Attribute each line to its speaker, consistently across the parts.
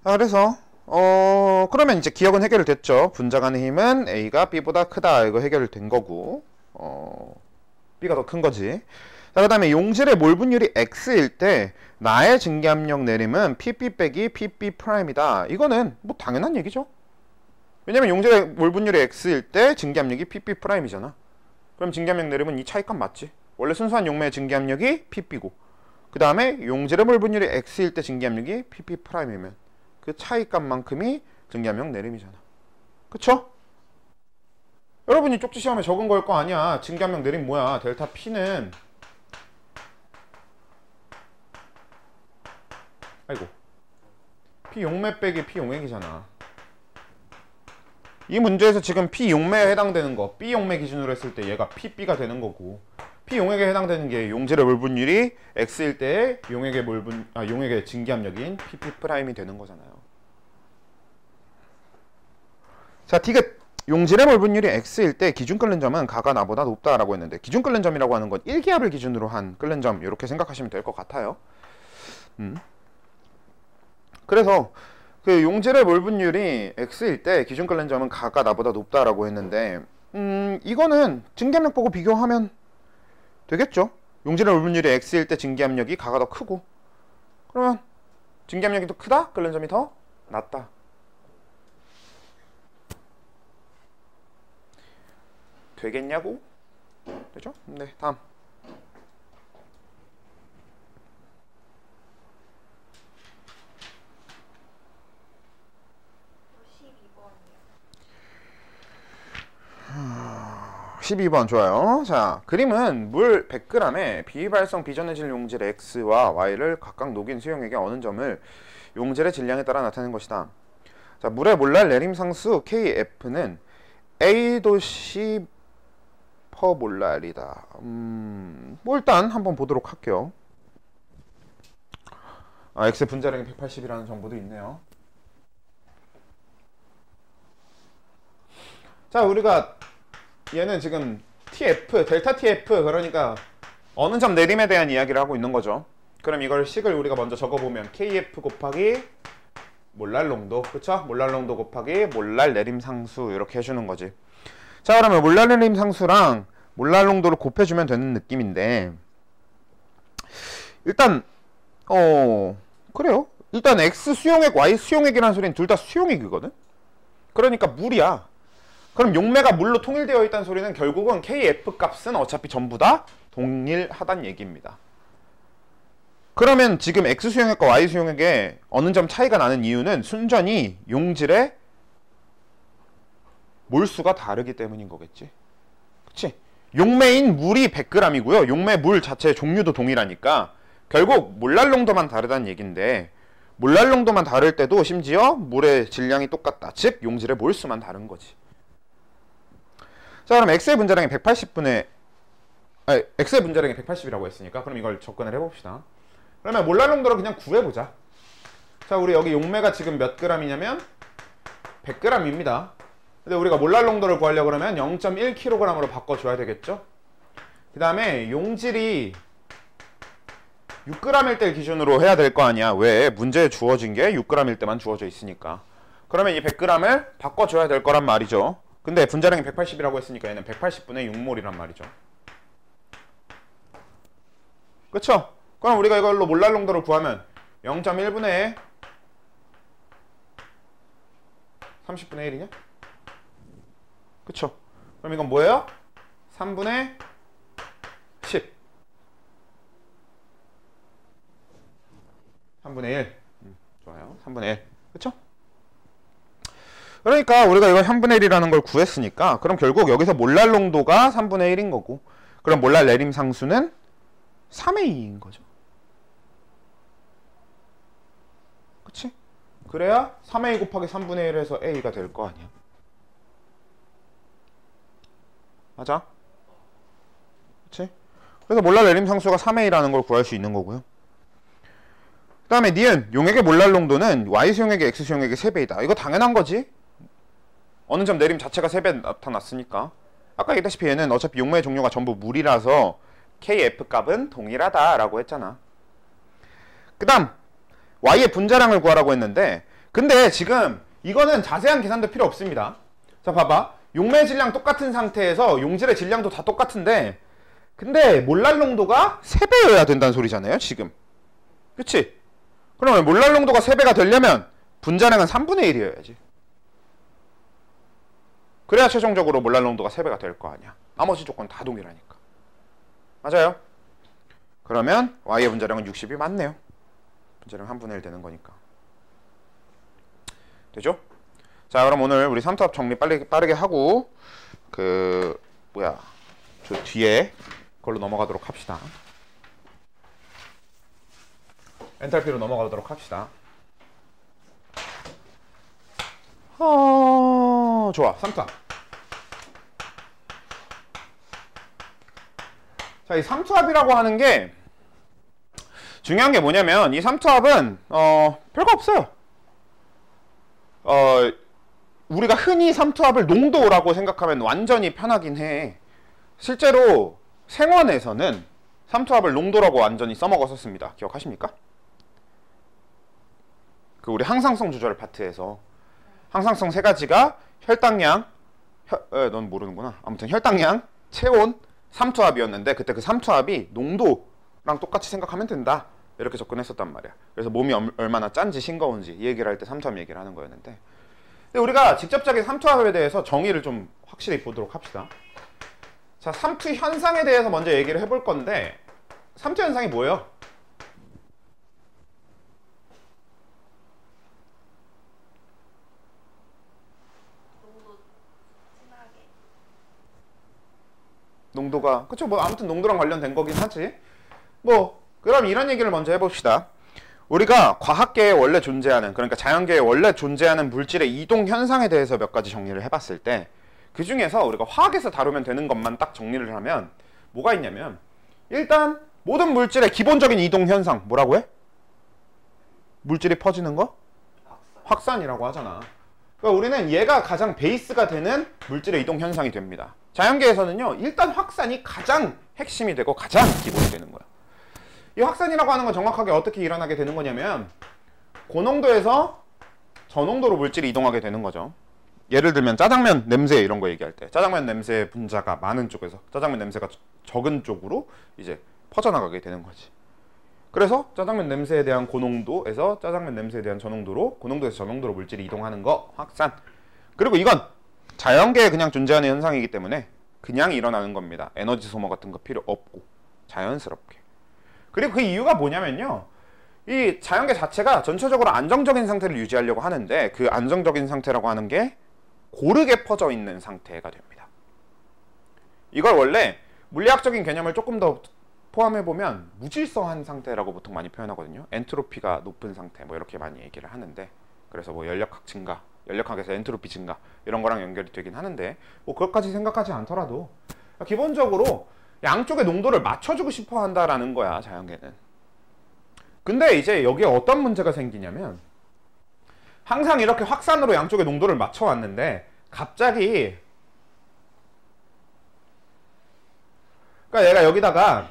Speaker 1: 자, 그래서 그러면 이제 기억은 해결됐죠. 분자간의 힘은 A가 B보다 크다. 이거 해결된 거고 B가 더 큰 거지. 자, 그 다음에 용질의 몰 분율이 X일 때 나의 증기압력 내림은 PP 빼기 PP 프라임이다. 이거는 뭐 당연한 얘기죠. 왜냐면 용질의 몰 분율이 X일 때 증기압력이 PP 프라임이잖아. 그럼 증기압력 내림은 이 차이값 맞지? 원래 순수한 용매의 증기압력이 PP고 그 다음에 용질의 몰 분율이 X일 때 증기압력이 PP 프라임이면 그 차이값만큼이 증기압력 내림이잖아. 그쵸? 여러분이 쪽지 시험에 적은 걸 거 아니야. 증기압력 내림 뭐야? 델타 P는 아이고 P 용매 빼기 P 용액이잖아. 이 문제에서 지금 P 용매에 해당되는 거 B 용매 기준으로 했을 때 얘가 PB가 되는 거고 P 용액에 해당되는 게 용질의 몰 분율이 X일 때 용액의 증기압력인 PP 프라임이 되는 거잖아요. 자, 디귿 용질의 몰 분율이 X일 때 기준 끓는 점은 가가 나보다 높다라고 했는데 기준 끓는 점이라고 하는 건 1기압을 기준으로 한 끓는 점 이렇게 생각하시면 될 것 같아요. 그래서 그 용질의 몰 분율이 X일 때 기준 끓는 점은 가가 나보다 높다라고 했는데 이거는 증기압력 보고 비교하면 되겠죠. 용질의 몰 분율이 X일 때 증기압력이 가가 더 크고 그러면 증기압력이 더 크다? 끓는 점이 더 낮다. 되겠냐고? 되죠? 네, 다음. 아, 12번 좋아요. 자, 그림은 물 100g에 비발성 비전해질 용질 X와 Y를 각각 녹인 수용액의 어느 점을 용질의 질량에 따라 나타내는 것이다. 자, 물의 몰랄 내림상수 KF는 A도시 퍼 몰랄이다. 뭐 일단 한번 보도록 할게요. X 분자량이 180이라는 정보도 있네요. 자, 우리가 얘는 지금 TF, 델타 TF 그러니까 어느 점 내림에 대한 이야기를 하고 있는 거죠. 그럼 이걸 식을 우리가 먼저 적어보면 KF 곱하기 몰랄 농도, 그쵸? 몰랄 농도 곱하기 몰랄 내림 상수 이렇게 해주는 거지. 자, 그러면 몰랄 내림 상수랑 몰랄 농도를 곱해주면 되는 느낌인데 일단 그래요. 일단 X 수용액, Y 수용액이라는 소리는 둘 다 수용액이거든. 그러니까 물이야. 그럼 용매가 물로 통일되어 있다는 소리는 결국은 KF 값은 어차피 전부 다 동일하다는 얘기입니다. 그러면 지금 X 수용액과 Y 수용액에 어느 점 차이가 나는 이유는 순전히 용질의 몰수가 다르기 때문인 거겠지. 그치? 용매인 물이 100g이고요. 용매 물 자체의 종류도 동일하니까 결국 몰랄 농도만 다르다는 얘기인데 몰랄 농도만 다를 때도 심지어 물의 질량이 똑같다. 즉 용질의 몰수만 다른 거지. 자, 그럼 X의 분자량이 180이라고 했으니까 그럼 이걸 접근을 해봅시다. 그러면 몰랄 농도를 그냥 구해보자. 자, 우리 여기 용매가 지금 몇 g이냐면 100g입니다. 근데 우리가 몰랄 농도를 구하려고 그러면 0.1kg으로 바꿔줘야 되겠죠? 그 다음에 용질이 6g일 때 기준으로 해야 될 거 아니야. 왜? 문제에 주어진 게 6g일 때만 주어져 있으니까. 그러면 이 100g을 바꿔줘야 될 거란 말이죠. 근데 분자량이 180이라고 했으니까 얘는 180분의 6몰이란 말이죠. 그쵸? 그럼 우리가 이걸로 몰랄 농도를 구하면 0.1분의 30분의 1이냐? 그쵸? 그럼 이건 뭐예요? 3분의 10 3분의 1 좋아요. 3분의 1 그쵸? 그러니까 우리가 이걸 3분의 1이라는 걸 구했으니까 그럼 결국 여기서 몰랄 농도가 3분의 1인 거고 그럼 몰랄 내림 상수는 3의 2인 거죠. 그치? 그래야 3의 2 곱하기 3분의 1에서 A가 될 거 아니야. 맞아? 그치? 그래서 몰랄 내림 상수가 3의 2라는 걸 구할 수 있는 거고요. 그 다음에 니은 용액의 몰랄 농도는 Y 수용액의 X 수용액의 3배이다. 이거 당연한 거지. 어느 점 내림 자체가 3배 나타났으니까. 아까 얘기했다시피 얘는 어차피 용매의 종류가 전부 물이라서 KF 값은 동일하다라고 했잖아. 그 다음 Y의 분자량을 구하라고 했는데 근데 지금 이거는 자세한 계산도 필요 없습니다. 자, 봐봐. 용매 질량 똑같은 상태에서 용질의 질량도 다 똑같은데 근데 몰랄 농도가 3배여야 된다는 소리잖아요, 지금. 그치? 그러면 몰랄 농도가 3배가 되려면 분자량은 3분의 1이어야지. 그래야 최종적으로 몰랄 농도가 3배가 될 거 아니야. 나머지 조건 다 동일하니까. 맞아요? 그러면 Y의 분자량은 60이 맞네요. 분자량 1분의 1 되는 거니까. 되죠? 자, 그럼 오늘 우리 삼투압 정리 빠르게 하고 저 뒤에 그걸로 넘어가도록 합시다. 엔탈피로 넘어가도록 합시다. 좋아. 삼투압. 자, 이 삼투압이라고 하는 게 중요한 게 뭐냐면 이 삼투압은 별거 없어요. 우리가 흔히 삼투압을 농도라고 생각하면 완전히 편하긴 해. 실제로 생원에서는 삼투압을 농도라고 완전히 써먹었었습니다. 기억하십니까? 그 우리 항상성 조절 파트에서 항상성 세 가지가 혈당량, 넌 모르는구나. 아무튼 혈당량, 체온, 삼투압이었는데 그때 그 삼투압이 농도랑 똑같이 생각하면 된다. 이렇게 접근했었단 말이야. 그래서 몸이 얼마나 짠지 싱거운지 이 얘기를 할 때 삼투압 얘기를 하는 거였는데 근데 우리가 직접적인 삼투압에 대해서 정의를 좀 확실히 보도록 합시다. 자, 삼투 현상에 대해서 먼저 얘기를 해볼 건데 삼투 현상이 뭐예요? 농도가 그쵸 뭐 아무튼 농도랑 관련된 거긴 하지. 뭐 그럼 이런 얘기를 먼저 해봅시다. 우리가 과학계에 원래 존재하는 그러니까 자연계에 원래 존재하는 물질의 이동 현상에 대해서 몇 가지 정리를 해봤을 때 그 중에서 우리가 화학에서 다루면 되는 것만 딱 정리를 하면 뭐가 있냐면 일단 모든 물질의 기본적인 이동 현상 뭐라고 해? 물질이 퍼지는 거? 확산이라고 하잖아. 그러니까 우리는 얘가 가장 베이스가 되는 물질의 이동 현상이 됩니다. 자연계에서는요 일단 확산이 가장 핵심이 되고 가장 기본이 되는 거야. 이 확산이라고 하는 건 정확하게 어떻게 일어나게 되는 거냐면 고농도에서 저농도로 물질이 이동하게 되는 거죠. 예를 들면 짜장면 냄새 이런 거 얘기할 때 짜장면 냄새 분자가 많은 쪽에서 짜장면 냄새가 적은 쪽으로 이제 퍼져나가게 되는 거지. 그래서 짜장면 냄새에 대한 고농도에서 짜장면 냄새에 대한 저농도로 고농도에서 저농도로 물질이 이동하는 거 확산. 그리고 이건 자연계에 그냥 존재하는 현상이기 때문에 그냥 일어나는 겁니다. 에너지 소모 같은 거 필요 없고 자연스럽게. 그리고 그 이유가 뭐냐면요 이 자연계 자체가 전체적으로 안정적인 상태를 유지하려고 하는데 그 안정적인 상태라고 하는 게 고르게 퍼져 있는 상태가 됩니다. 이걸 원래 물리학적인 개념을 조금 더 포함해보면 무질서한 상태라고 보통 많이 표현하거든요. 엔트로피가 높은 상태 뭐 이렇게 많이 얘기를 하는데 그래서 뭐 연력학 증가, 연력학에서 엔트로피 증가 이런 거랑 연결이 되긴 하는데 뭐 그것까지 생각하지 않더라도 기본적으로 양쪽의 농도를 맞춰주고 싶어 한다라는 거야 자연계는. 근데 이제 여기에 어떤 문제가 생기냐면 항상 이렇게 확산으로 양쪽의 농도를 맞춰왔는데 갑자기 그러니까 얘가 여기다가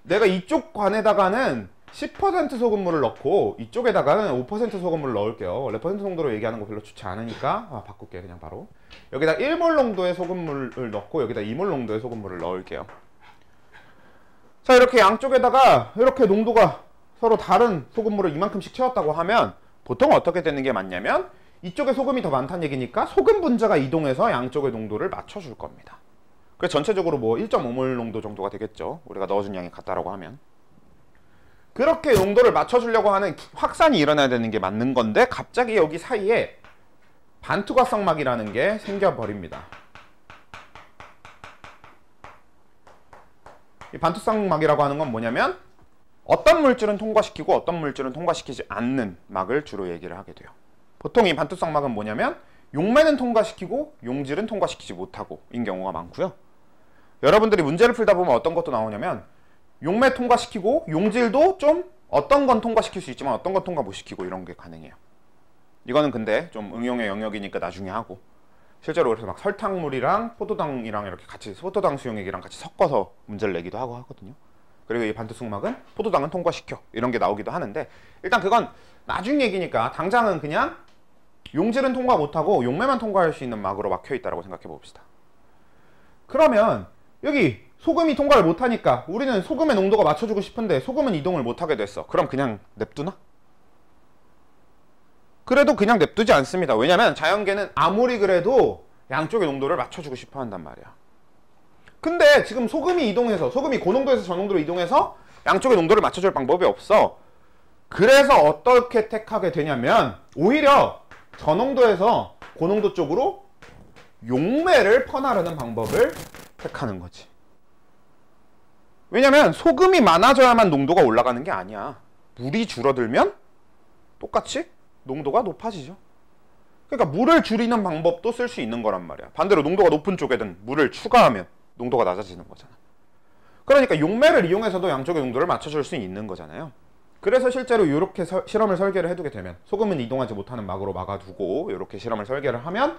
Speaker 1: 내가 이쪽 관에다가는 10% 소금물을 넣고 이쪽에다가는 5% 소금물을 넣을게요. 원래 퍼센트 농도로 얘기하는 거 별로 좋지 않으니까 바꿀게 그냥 바로. 여기다 1몰 농도의 소금물을 넣고 여기다 2몰 농도의 소금물을 넣을게요. 자 이렇게 양쪽에다가 이렇게 농도가 서로 다른 소금물을 이만큼씩 채웠다고 하면 보통 어떻게 되는 게 맞냐면 이쪽에 소금이 더 많다는 얘기니까 소금 분자가 이동해서 양쪽의 농도를 맞춰줄 겁니다. 그래서 전체적으로 뭐 1.5몰 농도 정도가 되겠죠. 우리가 넣어준 양이 같다라고 하면. 그렇게 농도를 맞춰주려고 하는 확산이 일어나야 되는 게 맞는 건데 갑자기 여기 사이에 반투과성막이라는 게 생겨버립니다. 이 반투성막이라고 하는 건 뭐냐면 어떤 물질은 통과시키고 어떤 물질은 통과시키지 않는 막을 주로 얘기를 하게 돼요. 보통 이 반투성막은 뭐냐면 용매는 통과시키고 용질은 통과시키지 못하고 인 경우가 많고요. 여러분들이 문제를 풀다 보면 어떤 것도 나오냐면 용매 통과시키고 용질도 좀 어떤 건 통과시킬 수 있지만 어떤 건 통과 못 시키고 이런 게 가능해요. 이거는 근데 좀 응용의 영역이니까 나중에 하고 실제로 그래서 막 설탕물이랑 포도당이랑 이렇게 같이 포도당 수용액이랑 같이 섞어서 문제를 내기도 하고 하거든요. 그리고 이 반투성막은 포도당은 통과시켜 이런 게 나오기도 하는데 일단 그건 나중 얘기니까 당장은 그냥 용질은 통과 못하고 용매만 통과할 수 있는 막으로 막혀있다고 생각해 봅시다. 그러면 여기 소금이 통과를 못하니까 우리는 소금의 농도가 맞춰주고 싶은데 소금은 이동을 못하게 됐어. 그럼 그냥 냅두나? 그래도 그냥 냅두지 않습니다. 왜냐면 자연계는 아무리 그래도 양쪽의 농도를 맞춰주고 싶어 한단 말이야. 근데 지금 소금이 이동해서, 소금이 고농도에서 저농도로 이동해서 양쪽의 농도를 맞춰줄 방법이 없어. 그래서 어떻게 택하게 되냐면 오히려 저농도에서 고농도 쪽으로 용매를 퍼나르는 방법을 택하는 거지. 왜냐면 소금이 많아져야만 농도가 올라가는 게 아니야. 물이 줄어들면 똑같이 농도가 높아지죠. 그러니까 물을 줄이는 방법도 쓸 수 있는 거란 말이야. 반대로 농도가 높은 쪽에든 물을 추가하면 농도가 낮아지는 거잖아. 그러니까 용매를 이용해서도 양쪽의 농도를 맞춰줄 수 있는 거잖아요. 그래서 실제로 이렇게 실험을 설계를 해두게 되면 소금은 이동하지 못하는 막으로 막아두고 이렇게 실험을 설계를 하면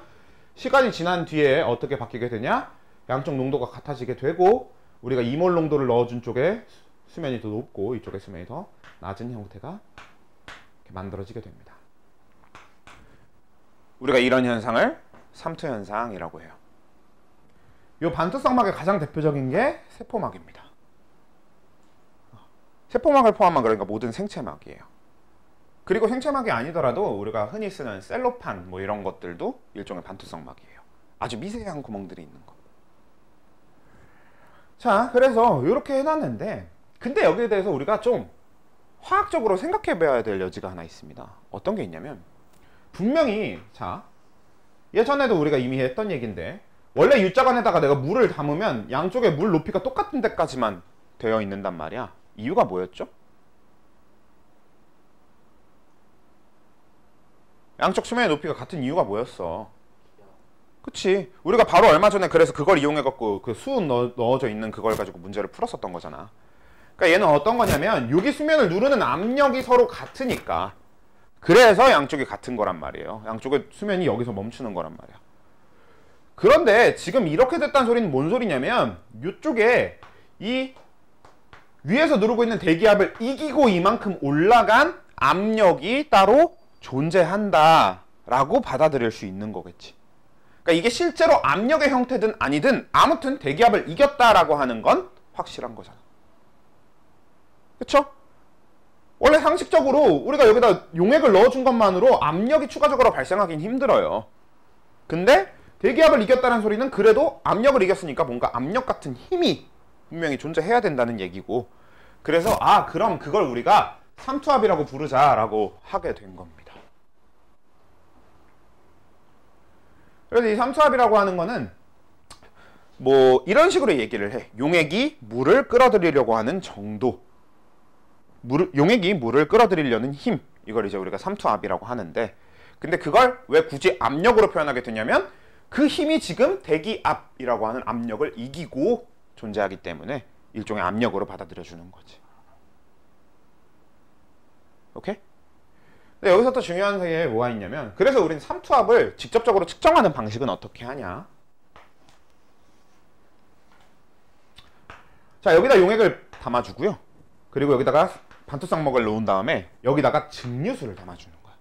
Speaker 1: 시간이 지난 뒤에 어떻게 바뀌게 되냐? 양쪽 농도가 같아지게 되고 우리가 2몰 농도를 넣어준 쪽에 수면이 더 높고 이쪽에 수면이 더 낮은 형태가 이렇게 만들어지게 됩니다. 우리가 이런 현상을 삼투현상이라고 해요. 이 반투성막의 가장 대표적인 게 세포막입니다. 세포막을 포함한 그러니까 모든 생체막이에요. 그리고 생체막이 아니더라도 우리가 흔히 쓰는 셀로판 뭐 이런 것들도 일종의 반투성막이에요. 아주 미세한 구멍들이 있는 거. 자, 그래서 이렇게 해놨는데 근데 여기에 대해서 우리가 좀 화학적으로 생각해 봐야 될 여지가 하나 있습니다. 어떤 게 있냐면 분명히 자 예전에도 우리가 이미 했던 얘기인데 원래 U자관에다가 내가 물을 담으면 양쪽의 물 높이가 똑같은 데까지만 되어 있는단 말이야. 이유가 뭐였죠? 양쪽 수면의 높이가 같은 이유가 뭐였어? 그치. 우리가 바로 얼마 전에 그래서 그걸 이용해갖고 그 수 넣어져 있는 그걸 가지고 문제를 풀었었던 거잖아. 그러니까 얘는 어떤 거냐면 여기 수면을 누르는 압력이 서로 같으니까 그래서 양쪽이 같은 거란 말이에요. 양쪽의 수면이 여기서 멈추는 거란 말이야. 그런데 지금 이렇게 됐다는 소리는 뭔 소리냐면 이쪽에 이 위에서 누르고 있는 대기압을 이기고 이만큼 올라간 압력이 따로 존재한다 라고 받아들일 수 있는 거겠지. 그러니까 이게 실제로 압력의 형태든 아니든 아무튼 대기압을 이겼다라고 하는 건 확실한 거잖아. 그쵸? 원래 상식적으로 우리가 여기다 용액을 넣어준 것만으로 압력이 추가적으로 발생하긴 힘들어요. 근데 대기압을 이겼다는 소리는 그래도 압력을 이겼으니까 뭔가 압력 같은 힘이 분명히 존재해야 된다는 얘기고 그래서 그럼 그걸 우리가 삼투압이라고 부르자라고 하게 된 겁니다. 그래서 이 삼투압이라고 하는 거는 뭐 이런 식으로 얘기를 해. 용액이 물을 끌어들이려고 하는 정도, 용액이 물을 끌어들이려는 힘, 이걸 이제 우리가 삼투압이라고 하는데 근데 그걸 왜 굳이 압력으로 표현하게 되냐면 그 힘이 지금 대기압이라고 하는 압력을 이기고 존재하기 때문에 일종의 압력으로 받아들여주는 거지. 오케이? 근데 여기서 또 중요한 게 뭐가 있냐면 그래서 우린 삼투압을 직접적으로 측정하는 방식은 어떻게 하냐. 자, 여기다 용액을 담아주고요. 그리고 여기다가 반투성막을 놓은 다음에 여기다가 증류수를 담아주는 거야.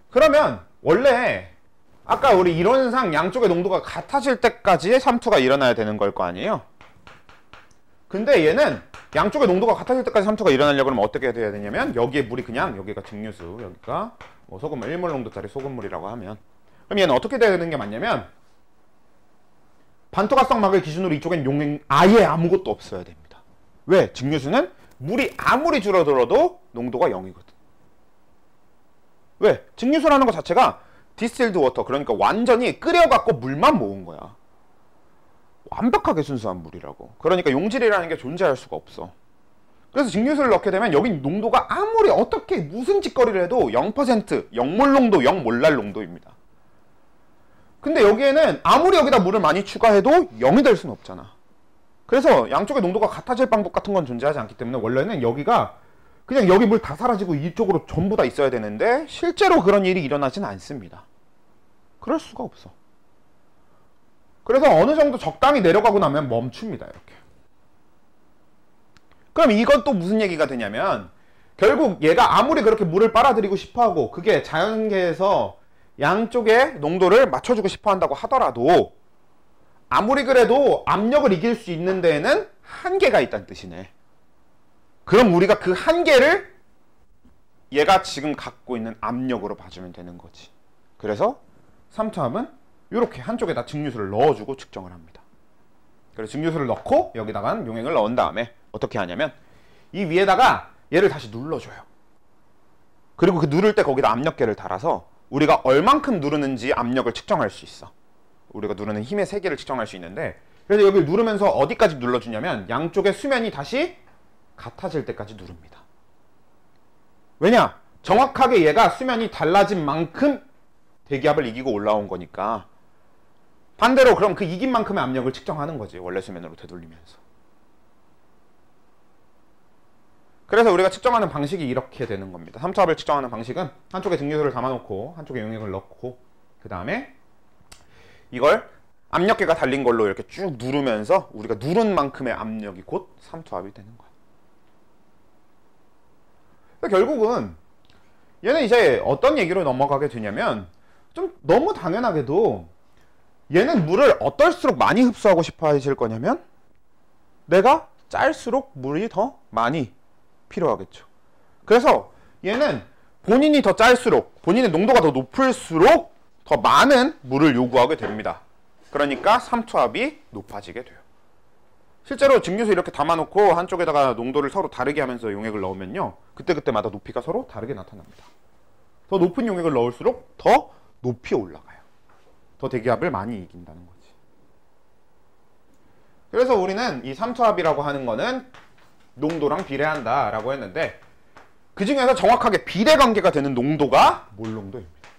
Speaker 1: 그러면 원래 아까 우리 이론상 양쪽의 농도가 같아질 때까지의 삼투가 일어나야 되는 걸 거 아니에요? 근데 얘는 양쪽의 농도가 같아질 때까지 삼투가 일어나려고 하면 어떻게 해야 되냐면 여기에 물이 그냥 여기가 증류수, 여기가 뭐 소금물 1몰 농도짜리 소금물이라고 하면 그럼 얘는 어떻게 돼야 되는 게 맞냐면 반투각성막을 기준으로 이쪽엔 용액 아예 아무것도 없어야 됩니다. 왜? 증류수는 물이 아무리 줄어들어도 농도가 0이거든. 왜? 증류수라는 것 자체가 디스틸드 워터, 그러니까 완전히 끓여갖고 물만 모은 거야. 완벽하게 순수한 물이라고. 그러니까 용질이라는 게 존재할 수가 없어. 그래서 증류수를 넣게 되면 여기 농도가 아무리 어떻게 무슨 짓거리를 해도 0%, 0몰 농도, 0몰랄 농도입니다. 근데 여기에는 아무리 여기다 물을 많이 추가해도 0이 될 수는 없잖아. 그래서 양쪽의 농도가 같아질 방법 같은 건 존재하지 않기 때문에 원래는 여기가 그냥 여기 물 다 사라지고 이쪽으로 전부 다 있어야 되는데 실제로 그런 일이 일어나진 않습니다. 그럴 수가 없어. 그래서 어느 정도 적당히 내려가고 나면 멈춥니다. 이렇게. 그럼 이건 또 무슨 얘기가 되냐면 결국 얘가 아무리 그렇게 물을 빨아들이고 싶어하고 그게 자연계에서 양쪽의 농도를 맞춰주고 싶어 한다고 하더라도 아무리 그래도 압력을 이길 수 있는 데에는 한계가 있다는 뜻이네. 그럼 우리가 그 한계를 얘가 지금 갖고 있는 압력으로 봐주면 되는 거지. 그래서 삼투압은 이렇게 한쪽에다 증류수를 넣어주고 측정을 합니다. 그래서 증류수를 넣고 여기다가 용액을 넣은 다음에 어떻게 하냐면 이 위에다가 얘를 다시 눌러줘요. 그리고 그 누를 때 거기다 압력계를 달아서 우리가 얼만큼 누르는지 압력을 측정할 수 있어. 우리가 누르는 힘의 세기를 측정할 수 있는데, 그래서 여기를 누르면서 어디까지 눌러주냐면 양쪽의 수면이 다시 같아질 때까지 누릅니다. 왜냐? 정확하게 얘가 수면이 달라진 만큼 대기압을 이기고 올라온 거니까 반대로 그럼 그 이긴 만큼의 압력을 측정하는 거지. 원래 수면으로 되돌리면서. 그래서 우리가 측정하는 방식이 이렇게 되는 겁니다. 삼투압을 측정하는 방식은 한쪽에 증류수를 담아놓고 한쪽에 용액을 넣고 그 다음에 이걸 압력계가 달린 걸로 이렇게 쭉 누르면서 우리가 누른 만큼의 압력이 곧 삼투압이 되는 거야. 결국은 얘는 이제 어떤 얘기로 넘어가게 되냐면 좀 너무 당연하게도 얘는 물을 어떨수록 많이 흡수하고 싶어 하실 거냐면 내가 짤수록 물이 더 많이 필요하겠죠. 그래서 얘는 본인이 더 짤수록 본인의 농도가 더 높을수록 더 많은 물을 요구하게 됩니다. 그러니까 삼투압이 높아지게 돼요. 실제로 증류수 이렇게 담아놓고 한쪽에다가 농도를 서로 다르게 하면서 용액을 넣으면요, 그때그때마다 높이가 서로 다르게 나타납니다. 더 높은 용액을 넣을수록 더 높이 올라가요. 더 대기압을 많이 이긴다는 거지. 그래서 우리는 이 삼투압이라고 하는 거는 농도랑 비례한다 라고 했는데 그 중에서 정확하게 비례관계가 되는 농도가 몰농도입니다.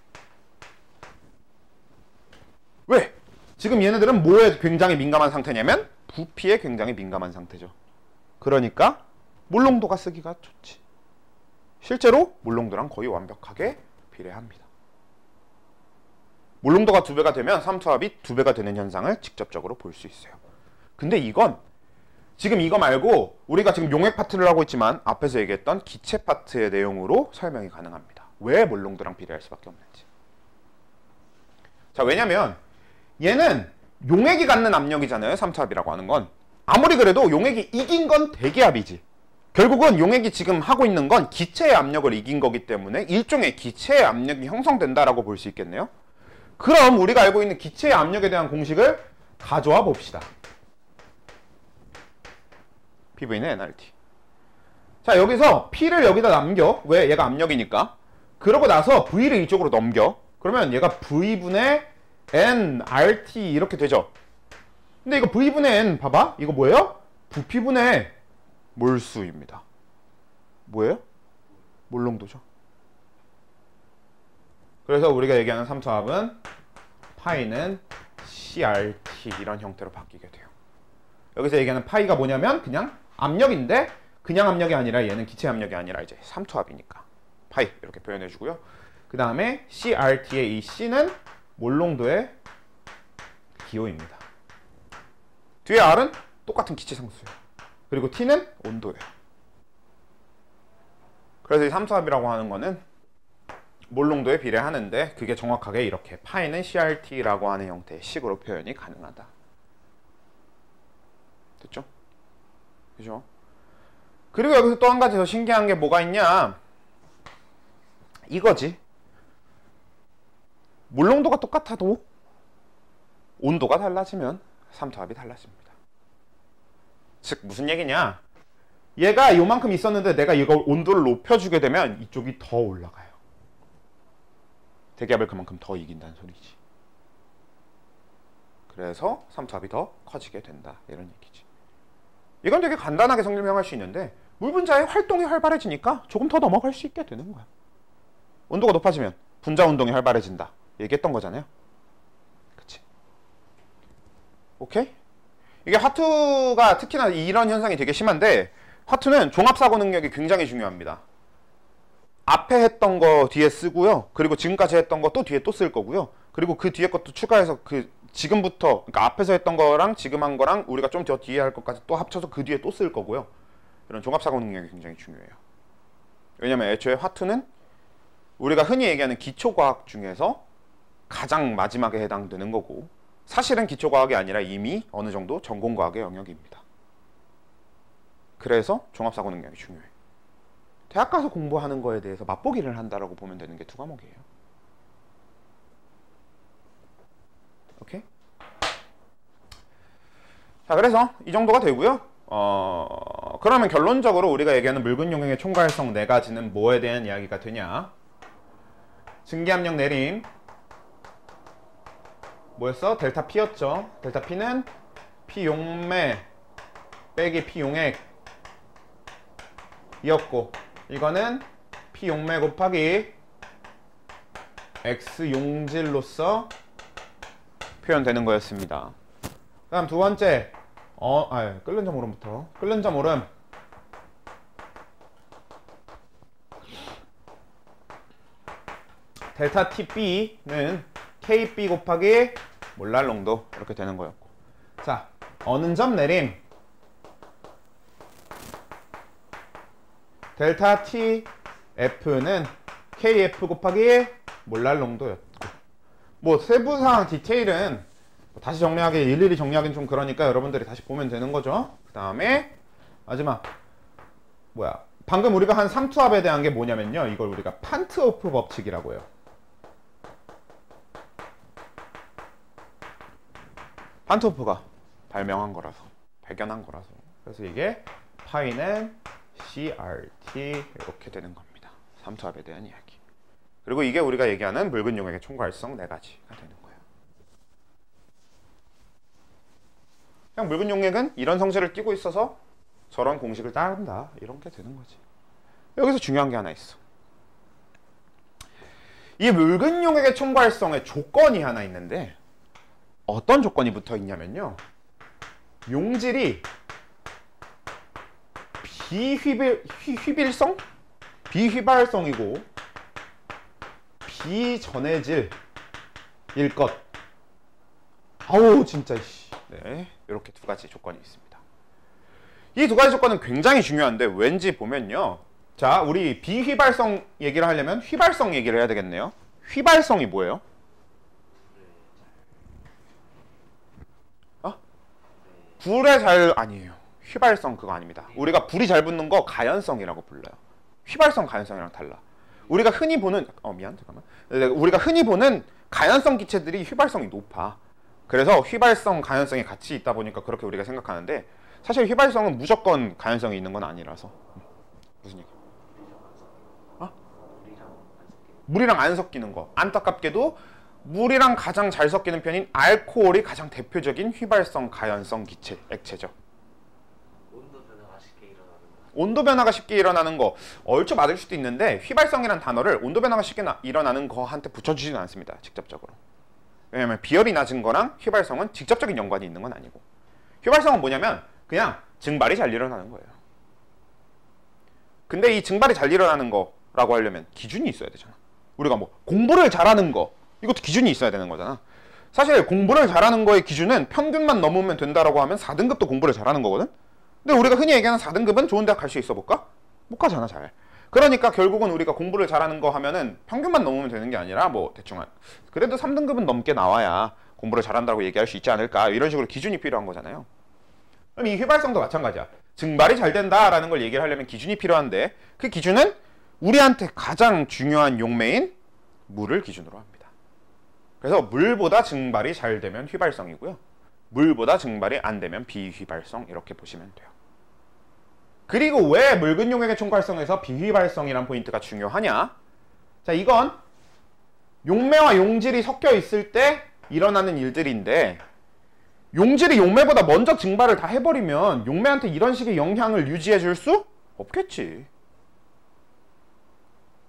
Speaker 1: 왜? 지금 얘네들은 뭐에 굉장히 민감한 상태냐면 부피에 굉장히 민감한 상태죠. 그러니까 몰농도가 쓰기가 좋지. 실제로 몰농도랑 거의 완벽하게 비례합니다. 몰농도가 2배가 되면 삼투압이 2배가 되는 현상을 직접적으로 볼 수 있어요. 근데 이건 지금 이거 말고 우리가 지금 용액 파트를 하고 있지만 앞에서 얘기했던 기체 파트의 내용으로 설명이 가능합니다. 왜 몰농도랑 비례할 수밖에 없는지. 자, 왜냐면 얘는 용액이 갖는 압력이잖아요. 삼투압이라고 하는 건. 아무리 그래도 용액이 이긴 건 대기압이지. 결국은 용액이 지금 하고 있는 건 기체의 압력을 이긴 거기 때문에 일종의 기체의 압력이 형성된다라고 볼 수 있겠네요. 그럼 우리가 알고 있는 기체의 압력에 대한 공식을 가져와 봅시다. PV는 nRT. 자, 여기서 P를 여기다 남겨. 왜? 얘가 압력이니까. 그러고 나서 V를 이쪽으로 넘겨. 그러면 얘가 V분의 nRT 이렇게 되죠. 근데 이거 V분의 N 봐봐. 이거 뭐예요? 부피분의 몰수입니다. 뭐예요? 몰농도죠. 그래서 우리가 얘기하는 삼투압은 파이는 CRT 이런 형태로 바뀌게 돼요. 여기서 얘기하는 파이가 뭐냐면 그냥 압력인데 그냥 압력이 아니라 얘는 기체 압력이 아니라 이제 삼투압이니까 파이 이렇게 표현해 주고요. 그 다음에 CRT의 이 C는 몰농도의 기호입니다. 뒤에 R은 똑같은 기체 상수예요. 그리고 T는 온도예요. 그래서 이 삼투압이라고 하는 거는 몰농도에 비례하는데 그게 정확하게 이렇게 파이는 CRT라고 하는 형태의 식으로 표현이 가능하다. 됐죠? 그죠? 그리고 여기서 또 한 가지 더 신기한 게 뭐가 있냐? 이거지. 몰농도가 똑같아도 온도가 달라지면 삼투압이 달라집니다. 즉 무슨 얘기냐? 얘가 요만큼 있었는데 내가 이거 온도를 높여주게 되면 이쪽이 더 올라가요. 대기압을 그만큼 더 이긴다는 소리지. 그래서 삼투압이 더 커지게 된다. 이런 얘기지. 이건 되게 간단하게 설명할 수 있는데 물 분자의 활동이 활발해지니까 조금 더 넘어갈 수 있게 되는 거야. 온도가 높아지면 분자 운동이 활발해진다. 얘기했던 거잖아요. 그치? 오케이? 이게 화투가 특히나 이런 현상이 되게 심한데 화투는 종합사고 능력이 굉장히 중요합니다. 앞에 했던 거 뒤에 쓰고요. 그리고 지금까지 했던 거 또 뒤에 또 쓸 거고요. 그리고 그 뒤에 것도 추가해서 그 지금부터 그러니까 앞에서 했던 거랑 지금 한 거랑 우리가 좀 더 뒤에 할 것까지 또 합쳐서 그 뒤에 또 쓸 거고요. 이런 종합사고 능력이 굉장히 중요해요. 왜냐면 애초에 화투는 우리가 흔히 얘기하는 기초과학 중에서 가장 마지막에 해당되는 거고, 사실은 기초과학이 아니라 이미 어느 정도 전공과학의 영역입니다. 그래서 종합사고 능력이 중요해. 대학 가서 공부하는 거에 대해서 맛보기를 한다라고 보면 되는 게 두 과목이에요. 오케이? 자, 그래서 이 정도가 되고요. 그러면 결론적으로 우리가 얘기하는 묽은 용액의 총괄성 네 가지는 뭐에 대한 이야기가 되냐? 증기압력 내림 뭐였어? 델타 P였죠. 델타 P는 P 용매 빼기 P 용액 이었고, 이거는 P 용매 곱하기 X 용질로서 표현되는 거였습니다. 그 다음 두 번째, 끓는 점 오름부터. 끓는 점 오름. 델타 TB는 KB 곱하기 몰랄 농도 이렇게 되는 거였고. 자, 어는 점 내림. 델타 TF는 KF 곱하기 몰랄 농도였고. 뭐 세부사항 디테일은 다시 정리하기, 일일이 정리하기는 좀 그러니까 여러분들이 다시 보면 되는 거죠. 그 다음에 마지막 방금 우리가 한 삼투압에 대한 게 뭐냐면요, 이걸 우리가 판트호프 법칙이라고 해요. 판트호프가 발견한 거라서. 그래서 이게 파이는 CRT 이렇게 되는 겁니다. 삼투압에 대한 이야기. 그리고 이게 우리가 얘기하는 묽은 용액의 총괄성 네 가지가 되는 거예요. 그냥 묽은 용액은 이런 성질을 띠고 있어서 저런 공식을 따른다, 이런 게 되는 거지. 여기서 중요한 게 하나 있어. 이 묽은 용액의 총괄성에 조건이 하나 있는데, 어떤 조건이 붙어 있냐면요, 용질이 비휘발성이고 비전해질일 것. 아우 진짜 네, 이렇게 두 가지 조건이 있습니다. 이 두 가지 조건은 굉장히 중요한데, 왠지 보면요, 자, 우리 비휘발성 얘기를 하려면 휘발성 얘기를 해야 되겠네요. 휘발성이 뭐예요? 불에 잘 아니에요. 휘발성 그거 아닙니다. 우리가 불이 잘 붙는 거 가연성이라고 불러요. 휘발성 가연성이랑 달라. 우리가 흔히 보는 우리가 흔히 보는 가연성 기체들이 휘발성이 높아. 그래서 휘발성 가연성이 같이 있다 보니까 그렇게 우리가 생각하는데, 사실 휘발성은 무조건 가연성이 있는 건 아니라서. 무슨 얘기? 물이랑 안 섞이는 거. 안타깝게도 물이랑 가장 잘 섞이는 편인 알코올이 가장 대표적인 휘발성 가연성 기체, 액체죠. 온도 변화가 쉽게 일어나는 거 얼추 맞을 수도 있는데, 휘발성이라는 단어를 온도 변화가 쉽게 일어나는 거한테 붙여주지는 않습니다, 직접적으로. 왜냐면 비열이 낮은 거랑 휘발성은 직접적인 연관이 있는 건 아니고, 휘발성은 뭐냐면 그냥 증발이 잘 일어나는 거예요. 근데 이 증발이 잘 일어나는 거라고 하려면 기준이 있어야 되잖아. 우리가 뭐 공부를 잘하는 거, 이것도 기준이 있어야 되는 거잖아. 사실 공부를 잘하는 거의 기준은 평균만 넘으면 된다라고 하면 4등급도 공부를 잘하는 거거든. 근데 우리가 흔히 얘기하는 4등급은 좋은 대학 갈 수 있어 볼까? 못 가잖아, 잘. 그러니까 결국은 우리가 공부를 잘하는 거 하면은 평균만 넘으면 되는 게 아니라 뭐 대충 그래도 3등급은 넘게 나와야 공부를 잘한다고 얘기할 수 있지 않을까, 이런 식으로 기준이 필요한 거잖아요. 그럼 이 휘발성도 마찬가지야. 증발이 잘 된다라는 걸 얘기를 하려면 기준이 필요한데, 그 기준은 우리한테 가장 중요한 용매인 물을 기준으로 합니다. 그래서 물보다 증발이 잘 되면 휘발성이고요, 물보다 증발이 안 되면 비휘발성, 이렇게 보시면 돼요. 그리고 왜 묽은 용액의 총괄성에서 비휘발성이란 포인트가 중요하냐? 자, 이건 용매와 용질이 섞여 있을 때 일어나는 일들인데, 용질이 용매보다 먼저 증발을 다 해버리면 용매한테 이런 식의 영향을 유지해 줄 수 없겠지.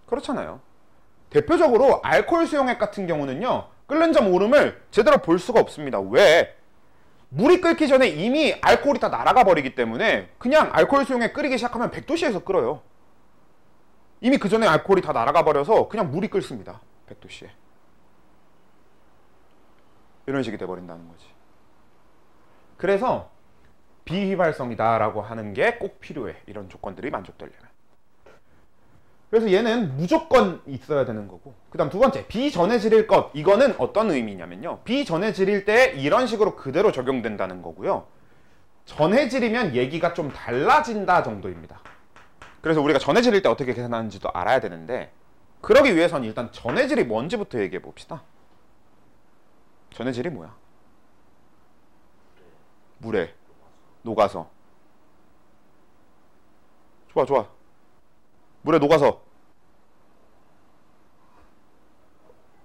Speaker 1: 그렇잖아요. 대표적으로 알코올 수용액 같은 경우는요, 끓는 점 오름을 제대로 볼 수가 없습니다. 왜? 물이 끓기 전에 이미 알코올이 다 날아가 버리기 때문에 그냥 알코올 수용액 끓이기 시작하면 100도씨에서 끓어요. 이미 그 전에 알코올이 다 날아가 버려서 그냥 물이 끓습니다, 100도씨에. 이런 식이 돼버린다는 거지. 그래서 비휘발성이다 라고 하는 게 꼭 필요해, 이런 조건들이 만족되려면. 그래서 얘는 무조건 있어야 되는 거고, 그 다음 두 번째, 비전해질일 것. 이거는 어떤 의미냐면요, 비전해질일 때 이런 식으로 그대로 적용된다는 거고요, 전해질이면 얘기가 좀 달라진다 정도입니다. 그래서 우리가 전해질일 때 어떻게 계산하는지도 알아야 되는데, 그러기 위해서는 일단 전해질이 뭔지부터 얘기해 봅시다. 전해질이 뭐야? 물에 녹아서. 좋아 좋아. 물에 녹아서.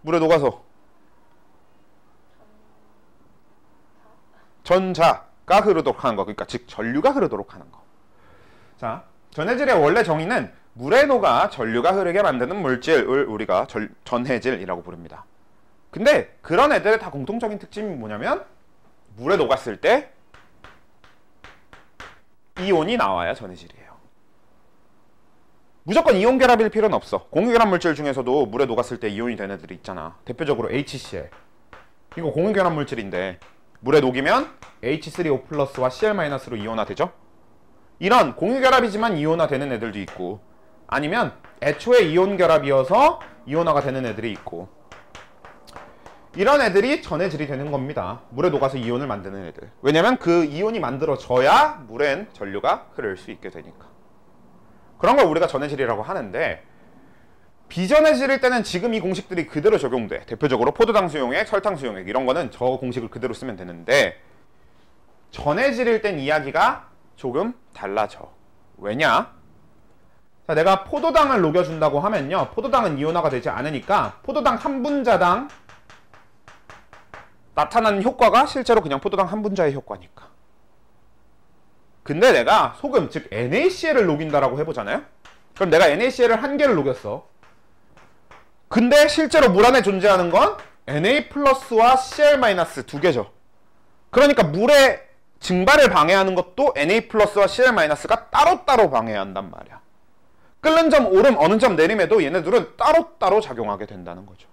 Speaker 1: 물에 녹아서. 전자가 흐르도록 하는 거. 그러니까 즉 전류가 흐르도록 하는 거. 자, 전해질의 원래 정의는 물에 녹아 전류가 흐르게 만드는 물질을 우리가 전해질이라고 부릅니다. 근데 그런 애들의 다 공통적인 특징이 뭐냐면, 물에 녹았을 때 이온이 나와야 전해질이에요. 무조건 이온 결합일 필요는 없어. 공유결합 물질 중에서도 물에 녹았을 때 이온이 되는 애들이 있잖아. 대표적으로 HCl. 이거 공유결합 물질인데 물에 녹이면 H3O 플러스와 Cl-로 이온화되죠? 이런 공유결합이지만 이온화되는 애들도 있고, 아니면 애초에 이온 결합이어서 이온화가 되는 애들이 있고, 이런 애들이 전해질이 되는 겁니다. 물에 녹아서 이온을 만드는 애들. 왜냐면 그 이온이 만들어져야 물엔 전류가 흐를 수 있게 되니까. 그런 걸 우리가 전해질이라고 하는데, 비전해질일 때는 지금 이 공식들이 그대로 적용돼. 대표적으로 포도당 수용액, 설탕 수용액, 이런 거는 저 공식을 그대로 쓰면 되는데, 전해질일 땐 이야기가 조금 달라져. 왜냐? 자, 내가 포도당을 녹여준다고 하면요, 포도당은 이온화가 되지 않으니까 포도당 한 분자당 나타나는 효과가 실제로 그냥 포도당 한 분자의 효과니까. 근데 내가 소금, 즉 NaCl을 녹인다라고 해보잖아요? 그럼 내가 NaCl을 한 개를 녹였어. 근데 실제로 물 안에 존재하는 건 Na 플러스와 Cl- 두 개죠. 그러니까 물의 증발을 방해하는 것도 Na 플러스와 Cl-가 따로따로 방해한단 말이야. 끓는 점 오름, 어느 점 내림에도 얘네들은 따로따로 작용하게 된다는 거죠.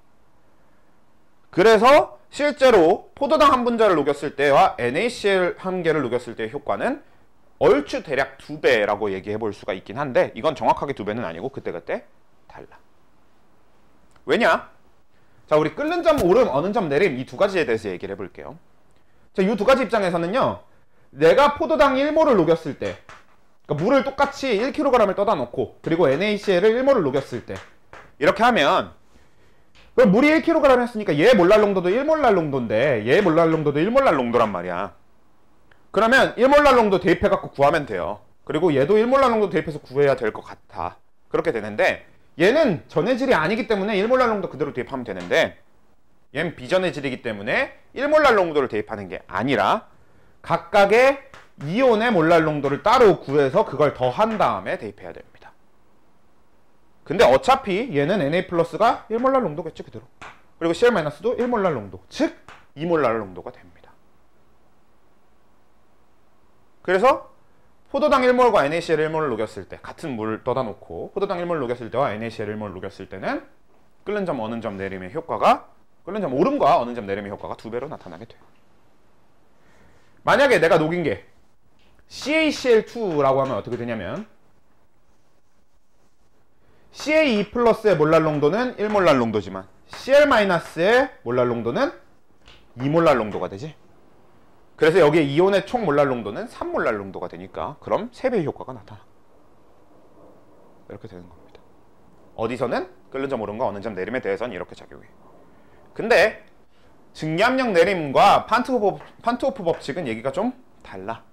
Speaker 1: 그래서 실제로 포도당 한 분자를 녹였을 때와 NaCl 한 개를 녹였을 때의 효과는 얼추 대략 2배라고 얘기해 볼 수가 있긴 한데, 이건 정확하게 2배는 아니고 그때그때 달라. 왜냐? 자, 우리 끓는 점 오름, 어느 점 내림, 이 두 가지에 대해서 얘기를 해볼게요. 자, 이 두 가지 입장에서는요, 내가 포도당 1몰을 녹였을 때, 그러니까 물을 똑같이 1kg을 떠다 놓고, 그리고 NaCl을 1몰을 녹였을 때, 이렇게 하면, 그럼 물이 1kg 했으니까 얘 몰랄 농도도 1몰랄 농도인데, 얘 몰랄 농도도 1몰랄 농도란 말이야. 그러면 1몰랄 농도 대입해갖고 구하면 돼요. 그리고 얘도 1몰랄 농도 대입해서 구해야 될 것 같아. 그렇게 되는데, 얘는 전해질이 아니기 때문에 1몰랄 농도 그대로 대입하면 되는데, 얘는 비전해질이기 때문에 1몰랄 농도를 대입하는 게 아니라 각각의 이온의 몰랄 농도를 따로 구해서 그걸 더한 다음에 대입해야 됩니다. 근데 어차피 얘는 Na 플러스가 1몰랄 농도겠지 그대로. 그리고 Cl-도 1몰랄 농도, 즉 2몰랄 농도가 됩니다. 그래서 포도당 1몰과 NaCl 1몰을 녹였을 때, 같은 물을 떠다 놓고 포도당 1몰 녹였을 때와 NaCl 1몰 녹였을 때는 끓는 점 어는 점 내림의 효과가, 끓는 점 오름과 어는 점 내림의 효과가 2배로 나타나게 돼요. 만약에 내가 녹인 게 CaCl2라고 하면 어떻게 되냐면, CaE 플러스의 몰랄 농도는 1몰랄 농도지만 Cl-의 몰랄 농도는 2몰랄 농도가 되지. 그래서 여기에 이온의 총 몰랄 농도는 3몰랄 농도가 되니까 그럼 3배의 효과가 나타나. 이렇게 되는 겁니다. 어디서는 끓는 점 오름과 어는 점 내림에 대해서는 이렇게 작용해. 근데 증기압력 내림과 판트호프 법칙은 얘기가 좀 달라.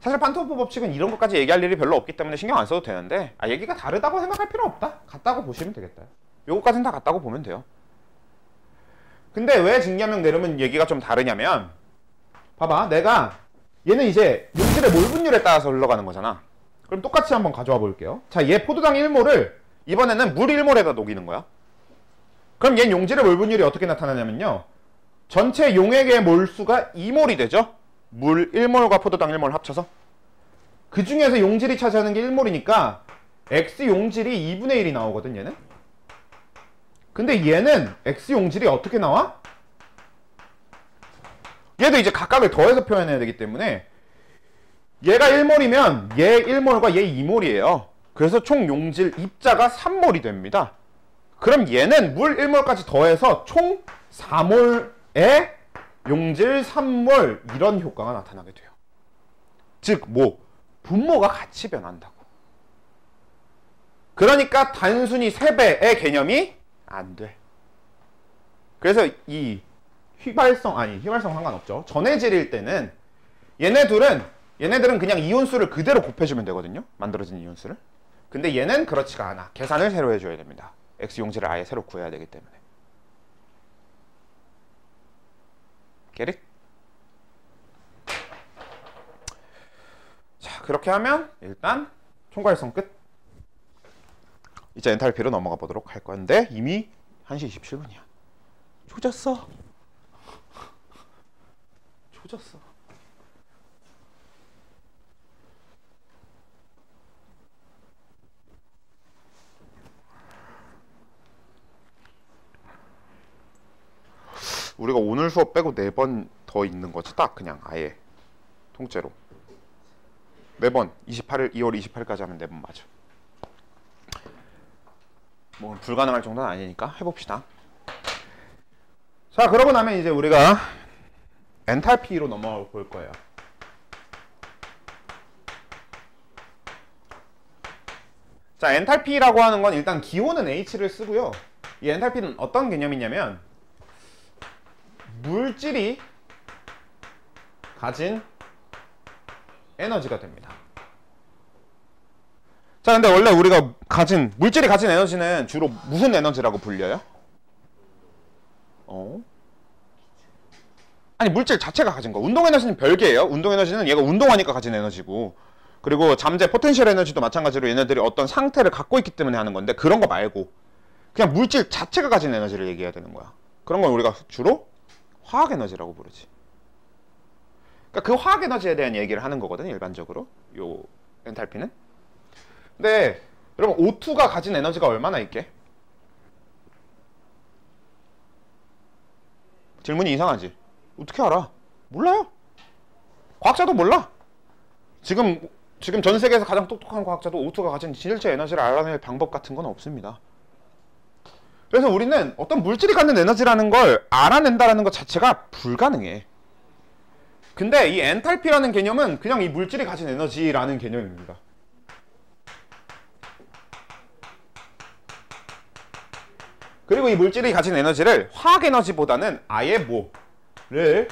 Speaker 1: 사실 판트호프 법칙은 이런 것까지 얘기할 일이 별로 없기 때문에 신경 안 써도 되는데, 얘기가 다르다고 생각할 필요 없다. 같다고 보시면 되겠다. 요거까지는 다 같다고 보면 돼요. 근데 왜 증기압력 내림은 얘기가 좀 다르냐면, 봐봐, 내가 얘는 이제 용질의 몰 분율에 따라서 흘러가는 거잖아. 그럼 똑같이 한번 가져와 볼게요. 자, 얘 포도당 1몰을 이번에는 물 1몰에다 녹이는 거야. 그럼 얘 용질의 몰 분율이 어떻게 나타나냐면요, 전체 용액의 몰수가 2몰이 되죠. 물 1몰과 포도당 1몰 합쳐서. 그 중에서 용질이 차지하는 게 1몰이니까 X 용질이 2분의 1이 나오거든, 얘는. 근데 얘는 X 용질이 어떻게 나와? 얘도 이제 각각을 더해서 표현해야 되기 때문에, 얘가 1몰이면 얘 1몰과 얘 2몰이에요. 그래서 총 용질 입자가 3몰이 됩니다. 그럼 얘는 물 1몰까지 더해서 총 4몰의 용질 3몰 이런 효과가 나타나게 돼요. 즉 분모가 같이 변한다고. 그러니까 단순히 3배의 개념이 안 돼. 그래서 이 휘발성 상관없죠. 전해질일 때는 얘네들은 그냥 이온수를 그대로 곱해주면 되거든요. 만들어진 이온수를. 근데 얘는 그렇지가 않아. 계산을 새로 해줘야 됩니다. X용질을 아예 새로 구해야 되기 때문에. Get it? 자, 그렇게 하면 일단 총괄성 끝. 이제 엔탈피로 넘어가 보도록 할 건데 이미 1시 27분이야. 조졌어. 우리가 오늘 수업 빼고 4번 더 있는 거지. 딱 그냥 아예 통째로 4번 2월 28일까지 하면 4번 맞아. 뭐 불가능할 정도는 아니니까 해봅시다. 자, 그러고 나면 이제 우리가 엔탈피로 넘어가 볼 거예요. 자, 엔탈피라고 하는 건 일단 기호는 H를 쓰고요. 이 엔탈피는 어떤 개념이냐면 물질이 가진 에너지가 됩니다. 자, 근데 원래 우리가 물질이 가진 에너지는 주로 무슨 에너지라고 불려요? 아니, 물질 자체가 가진 거. 운동 에너지는 별개예요. 운동 에너지는 얘가 운동하니까 가진 에너지고, 그리고 잠재 포텐셜 에너지도 마찬가지로 얘네들이 어떤 상태를 갖고 있기 때문에 하는 건데, 그런 거 말고 그냥 물질 자체가 가진 에너지를 얘기해야 되는 거야. 그런 건 우리가 주로 화학 에너지라고 부르지. 그러니까 그 화학 에너지에 대한 얘기를 하는 거거든, 일반적으로 요 엔탈피는. 근데 여러분, O2가 가진 에너지가 얼마나 있게? 질문이 이상하지? 어떻게 알아? 몰라요. 과학자도 몰라. 지금 전 세계에서 가장 똑똑한 과학자도 O2가 가진 실제 에너지를 알아낼 방법 같은 건 없습니다. 그래서 우리는 어떤 물질이 갖는 에너지라는 걸 알아낸다라는 것 자체가 불가능해. 근데 이 엔탈피라는 개념은 그냥 이 물질이 가진 에너지라는 개념입니다. 그리고 이 물질이 가진 에너지를 화학 에너지보다는 아예 를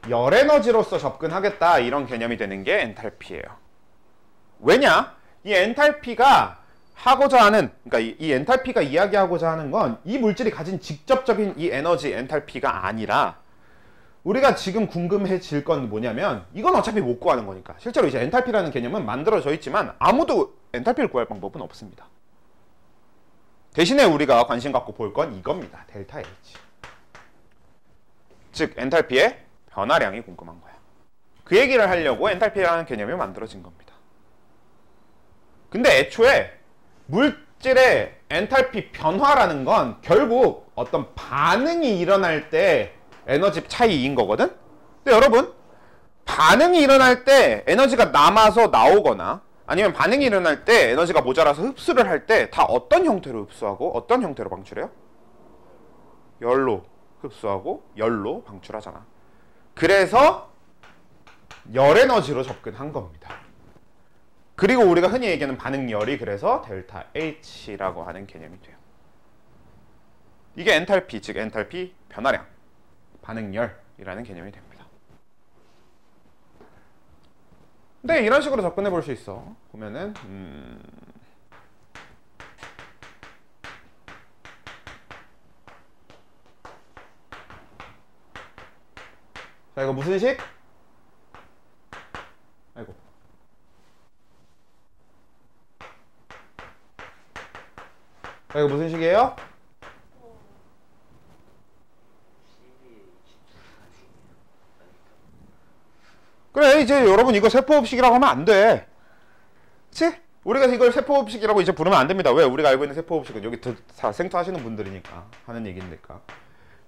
Speaker 1: 열 에너지로서 접근하겠다, 이런 개념이 되는 게 엔탈피예요. 왜냐? 이 엔탈피가 하고자 하는, 그러니까 이 엔탈피가 이야기하고자 하는 건 이 물질이 가진 직접적인 이 에너지 엔탈피가 아니라, 우리가 지금 궁금해질 건 뭐냐면, 이건 어차피 못 구하는 거니까. 실제로 이제 엔탈피라는 개념은 만들어져 있지만 아무도 엔탈피를 구할 방법은 없습니다. 대신에 우리가 관심 갖고 볼 건 이겁니다. 델타 H. 즉 엔탈피의 변화량이 궁금한 거야. 그 얘기를 하려고 엔탈피라는 개념이 만들어진 겁니다. 근데 애초에 물질의 엔탈피 변화라는 건 결국 어떤 반응이 일어날 때 에너지 차이인 거거든? 근데 여러분, 반응이 일어날 때 에너지가 남아서 나오거나 아니면 반응이 일어날 때 에너지가 모자라서 흡수를 할 때 다 어떤 형태로 흡수하고 어떤 형태로 방출해요? 열로 흡수하고 열로 방출하잖아. 그래서 열 에너지로 접근한 겁니다. 그리고 우리가 흔히 얘기하는 반응열이 그래서 델타 H라고 하는 개념이 돼요. 이게 엔탈피, 즉 엔탈피 변화량, 반응열이라는 개념이 됩니다. 근데 이런 식으로 접근해 볼 수 있어. 보면은 자, 이거 무슨 식? 아이고. 자, 이거 무슨 식이에요? 그래, 이제 여러분 이거 세포흡식이라고 하면 안 돼. 그치? 우리가 이걸 세포흡식이라고 이제 부르면 안 됩니다. 왜? 우리가 알고 있는 세포흡식은 여기 다 생투하시는 분들이니까 하는 얘기니까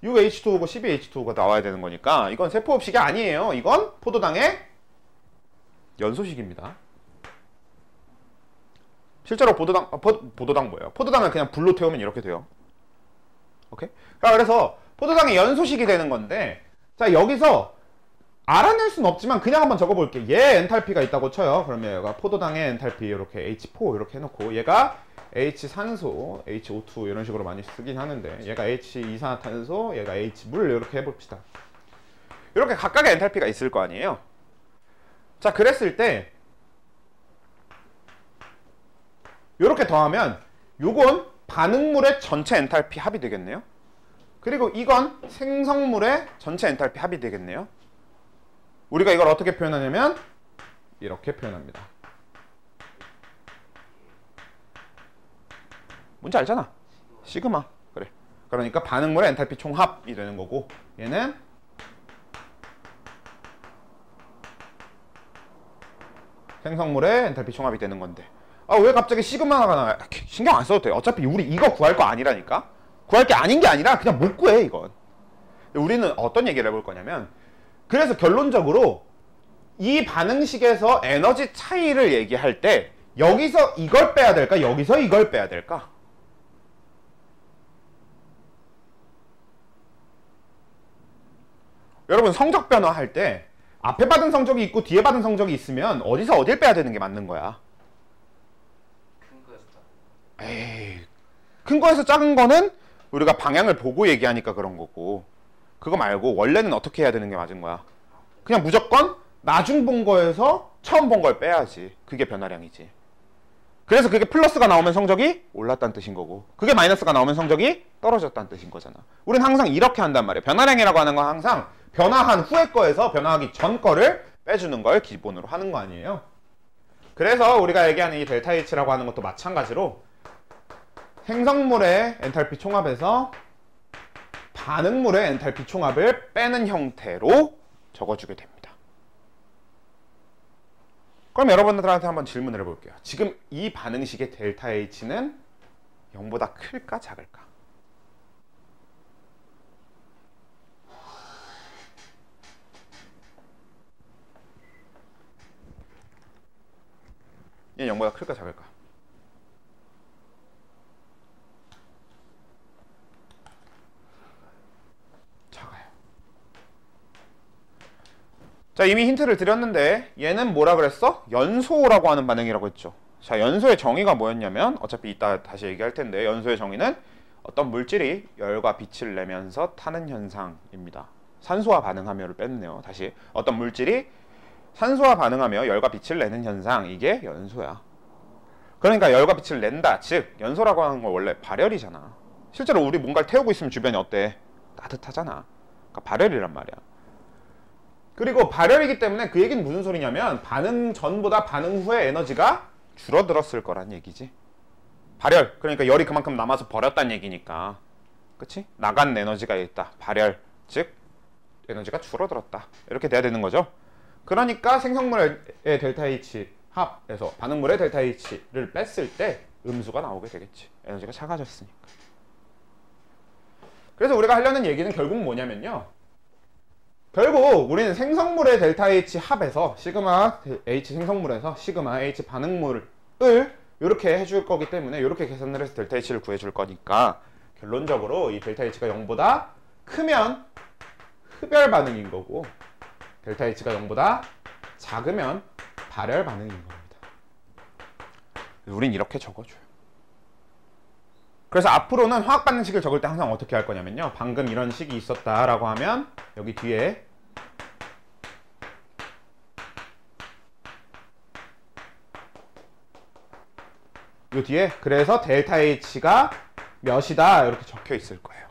Speaker 1: 6H2O고 12H2O가 나와야 되는 거니까 이건 세포흡식이 아니에요. 이건 포도당의 연소식입니다. 실제로 보도당 뭐예요? 포도당을 그냥 불로 태우면 이렇게 돼요. 오케이? 그래서 포도당의 연소식이 되는 건데, 자, 여기서 알아낼 수는 없지만 그냥 한번 적어볼게. 얘 엔탈피가 있다고 쳐요. 그러면 얘가 포도당의 엔탈피 이렇게 H4 이렇게 해놓고, 얘가 H산소, HO2 이런 식으로 많이 쓰긴 하는데, 얘가 H2산화탄소, 얘가 H물 이렇게 해봅시다. 이렇게 각각의 엔탈피가 있을 거 아니에요. 자, 그랬을 때 이렇게 더하면 요건 반응물의 전체 엔탈피 합이 되겠네요. 그리고 이건 생성물의 전체 엔탈피 합이 되겠네요. 우리가 이걸 어떻게 표현하냐면 이렇게 표현합니다. 뭔지 알잖아. 시그마. 그래. 그러니까 반응물의 엔탈피 총합이 되는 거고, 얘는 생성물의 엔탈피 총합이 되는 건데, 아, 왜 갑자기 시그마가 나와요? 신경 안 써도 돼. 어차피 우리 이거 구할 거 아니라니까. 구할 게 아닌 게 아니라 그냥 못 구해, 이건. 우리는 어떤 얘기를 해볼 거냐면, 그래서 결론적으로 이 반응식에서 에너지 차이를 얘기할 때 여기서 이걸 빼야 될까? 여기서 이걸 빼야 될까? 여러분, 성적 변화할 때 앞에 받은 성적이 있고 뒤에 받은 성적이 있으면 어디서 어딜 빼야 되는 게 맞는 거야?
Speaker 2: 큰 거에서 작은
Speaker 1: 에이, 큰 거에서 작은 거는 우리가 방향을 보고 얘기하니까 그런 거고, 그거 말고 원래는 어떻게 해야 되는 게 맞은 거야? 그냥 무조건 나중 본 거에서 처음 본 걸 빼야지. 그게 변화량이지. 그래서 그게 플러스가 나오면 성적이 올랐다는 뜻인 거고, 그게 마이너스가 나오면 성적이 떨어졌다는 뜻인 거잖아. 우린 항상 이렇게 한단 말이에요. 변화량이라고 하는 건 항상 변화한 후의 거에서 변화하기 전 거를 빼주는 걸 기본으로 하는 거 아니에요. 그래서 우리가 얘기하는 이 델타 H라고 하는 것도 마찬가지로 생성물의 엔탈피 총합에서 반응물의 엔탈피 총합을 빼는 형태로 적어주게 됩니다. 그럼 여러분들한테 한번 질문을 해볼게요. 지금 이 반응식의 델타 H는 0보다 클까 작을까? 얘는 0보다 클까 작을까? 작아요. 자, 이미 힌트를 드렸는데 얘는 뭐라 그랬어? 연소라고 하는 반응이라고 했죠. 자, 연소의 정의가 뭐였냐면, 어차피 이따 다시 얘기할 텐데, 연소의 정의는 어떤 물질이 열과 빛을 내면서 타는 현상입니다. 산소와 반응하며를 뺐네요. 다시, 어떤 물질이 산소와 반응하며 열과 빛을 내는 현상, 이게 연소야. 그러니까 열과 빛을 낸다, 즉 연소라고 하는 건 원래 발열이잖아. 실제로 우리 뭔가를 태우고 있으면 주변이 어때? 따뜻하잖아. 그러니까 발열이란 말이야. 그리고 발열이기 때문에 그 얘기는 무슨 소리냐면, 반응 전보다 반응 후의 에너지가 줄어들었을 거란 얘기지. 발열, 그러니까 열이 그만큼 남아서 버렸다는 얘기니까, 그치? 나간 에너지가 있다. 발열, 즉 에너지가 줄어들었다. 이렇게 돼야 되는 거죠. 그러니까 생성물의 델타 H 합에서 반응물의 델타 H를 뺐을 때 음수가 나오게 되겠지. 에너지가 작아졌으니까. 그래서 우리가 하려는 얘기는 결국 뭐냐면요, 결국 우리는 생성물의 델타 H 합에서 시그마 H 생성물에서 시그마 H 반응물을 이렇게 해줄 거기 때문에, 이렇게 계산을 해서 델타 H를 구해줄 거니까, 결론적으로 이 델타 H가 0보다 크면 흡열 반응인 거고, 델타 H가 0보다 작으면 발열 반응인 겁니다. 우린 이렇게 적어줘요. 그래서 앞으로는 화학 반응식을 적을 때 항상 어떻게 할 거냐면요, 방금 이런 식이 있었다라고 하면 여기 뒤에 이 뒤에 그래서 델타 H가 몇이다 이렇게 적혀 있을 거예요.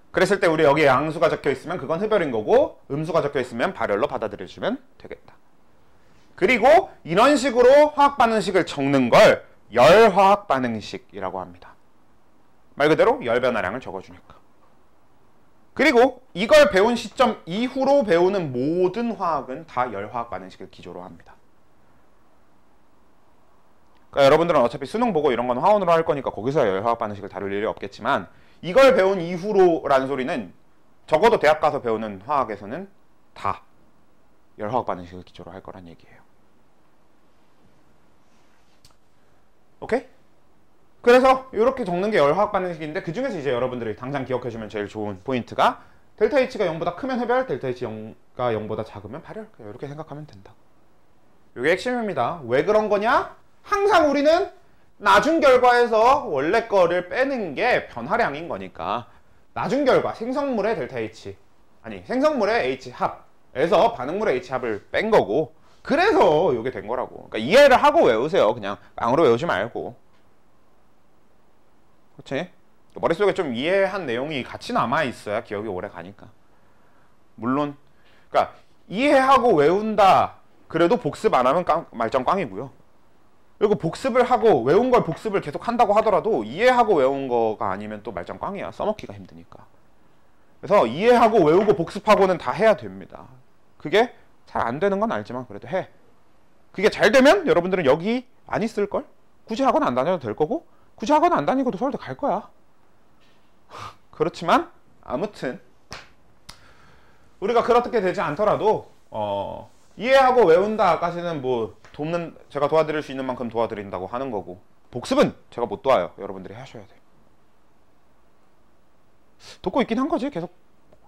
Speaker 1: 그랬을 때 우리 여기에 양수가 적혀 있으면 그건 흡열인 거고, 음수가 적혀 있으면 발열로 받아들여주면 되겠다. 그리고 이런 식으로 화학 반응식을 적는 걸 열화학 반응식이라고 합니다. 말 그대로 열 변화량을 적어주니까. 그리고 이걸 배운 시점 이후로 배우는 모든 화학은 다 열화학 반응식을 기조로 합니다. 그러니까 여러분들은 어차피 수능 보고 이런 건 화원으로 할 거니까 거기서 열화학 반응식을 다룰 일이 없겠지만, 이걸 배운 이후로라는 소리는 적어도 대학 가서 배우는 화학에서는 다 열화학 반응식을 기조로 할 거란 얘기예요. 오케이? 그래서 이렇게 적는 게 열화학 반응식인데 그 중에서 이제 여러분들이 당장 기억하시면 제일 좋은 포인트가 델타 H가 0보다 크면 흡열, 델타 H가 0보다 작으면 발열. 이렇게 생각하면 된다. 이게 핵심입니다. 왜 그런 거냐? 항상 우리는 나중 결과에서 원래 거를 빼는 게 변화량인 거니까 나중 결과 생성물의 델타 H 아니 생성물의 H 합에서 반응물의 H 합을 뺀 거고 그래서 이게 된 거라고. 그러니까 이해를 하고 외우세요. 그냥 앙으로 외우지 말고. 그렇지? 머릿속에 좀 이해한 내용이 같이 남아있어야 기억이 오래 가니까. 물론 그러니까 이해하고 외운다 그래도 복습 안 하면 말짱 꽝이고요. 그리고 복습을 하고 외운 걸 복습을 계속 한다고 하더라도 이해하고 외운 거가 아니면 또 말짱 꽝이야. 써먹기가 힘드니까. 그래서 이해하고 외우고 복습하고는 다 해야 됩니다. 그게 잘 안 되는 건 알지만 그래도 해. 그게 잘 되면 여러분들은 여기 안 있을걸? 굳이 학원 안 다녀도 될 거고 굳이 학원 안 다니고도 서울대 갈 거야. 그렇지만 아무튼 우리가 그렇게 되지 않더라도 이해하고 외운다까지는 뭐 제가 도와드릴 수 있는 만큼 도와드린다고 하는 거고 복습은 제가 못 도와요. 여러분들이 하셔야 돼요. 돕고 있긴 한 거지. 계속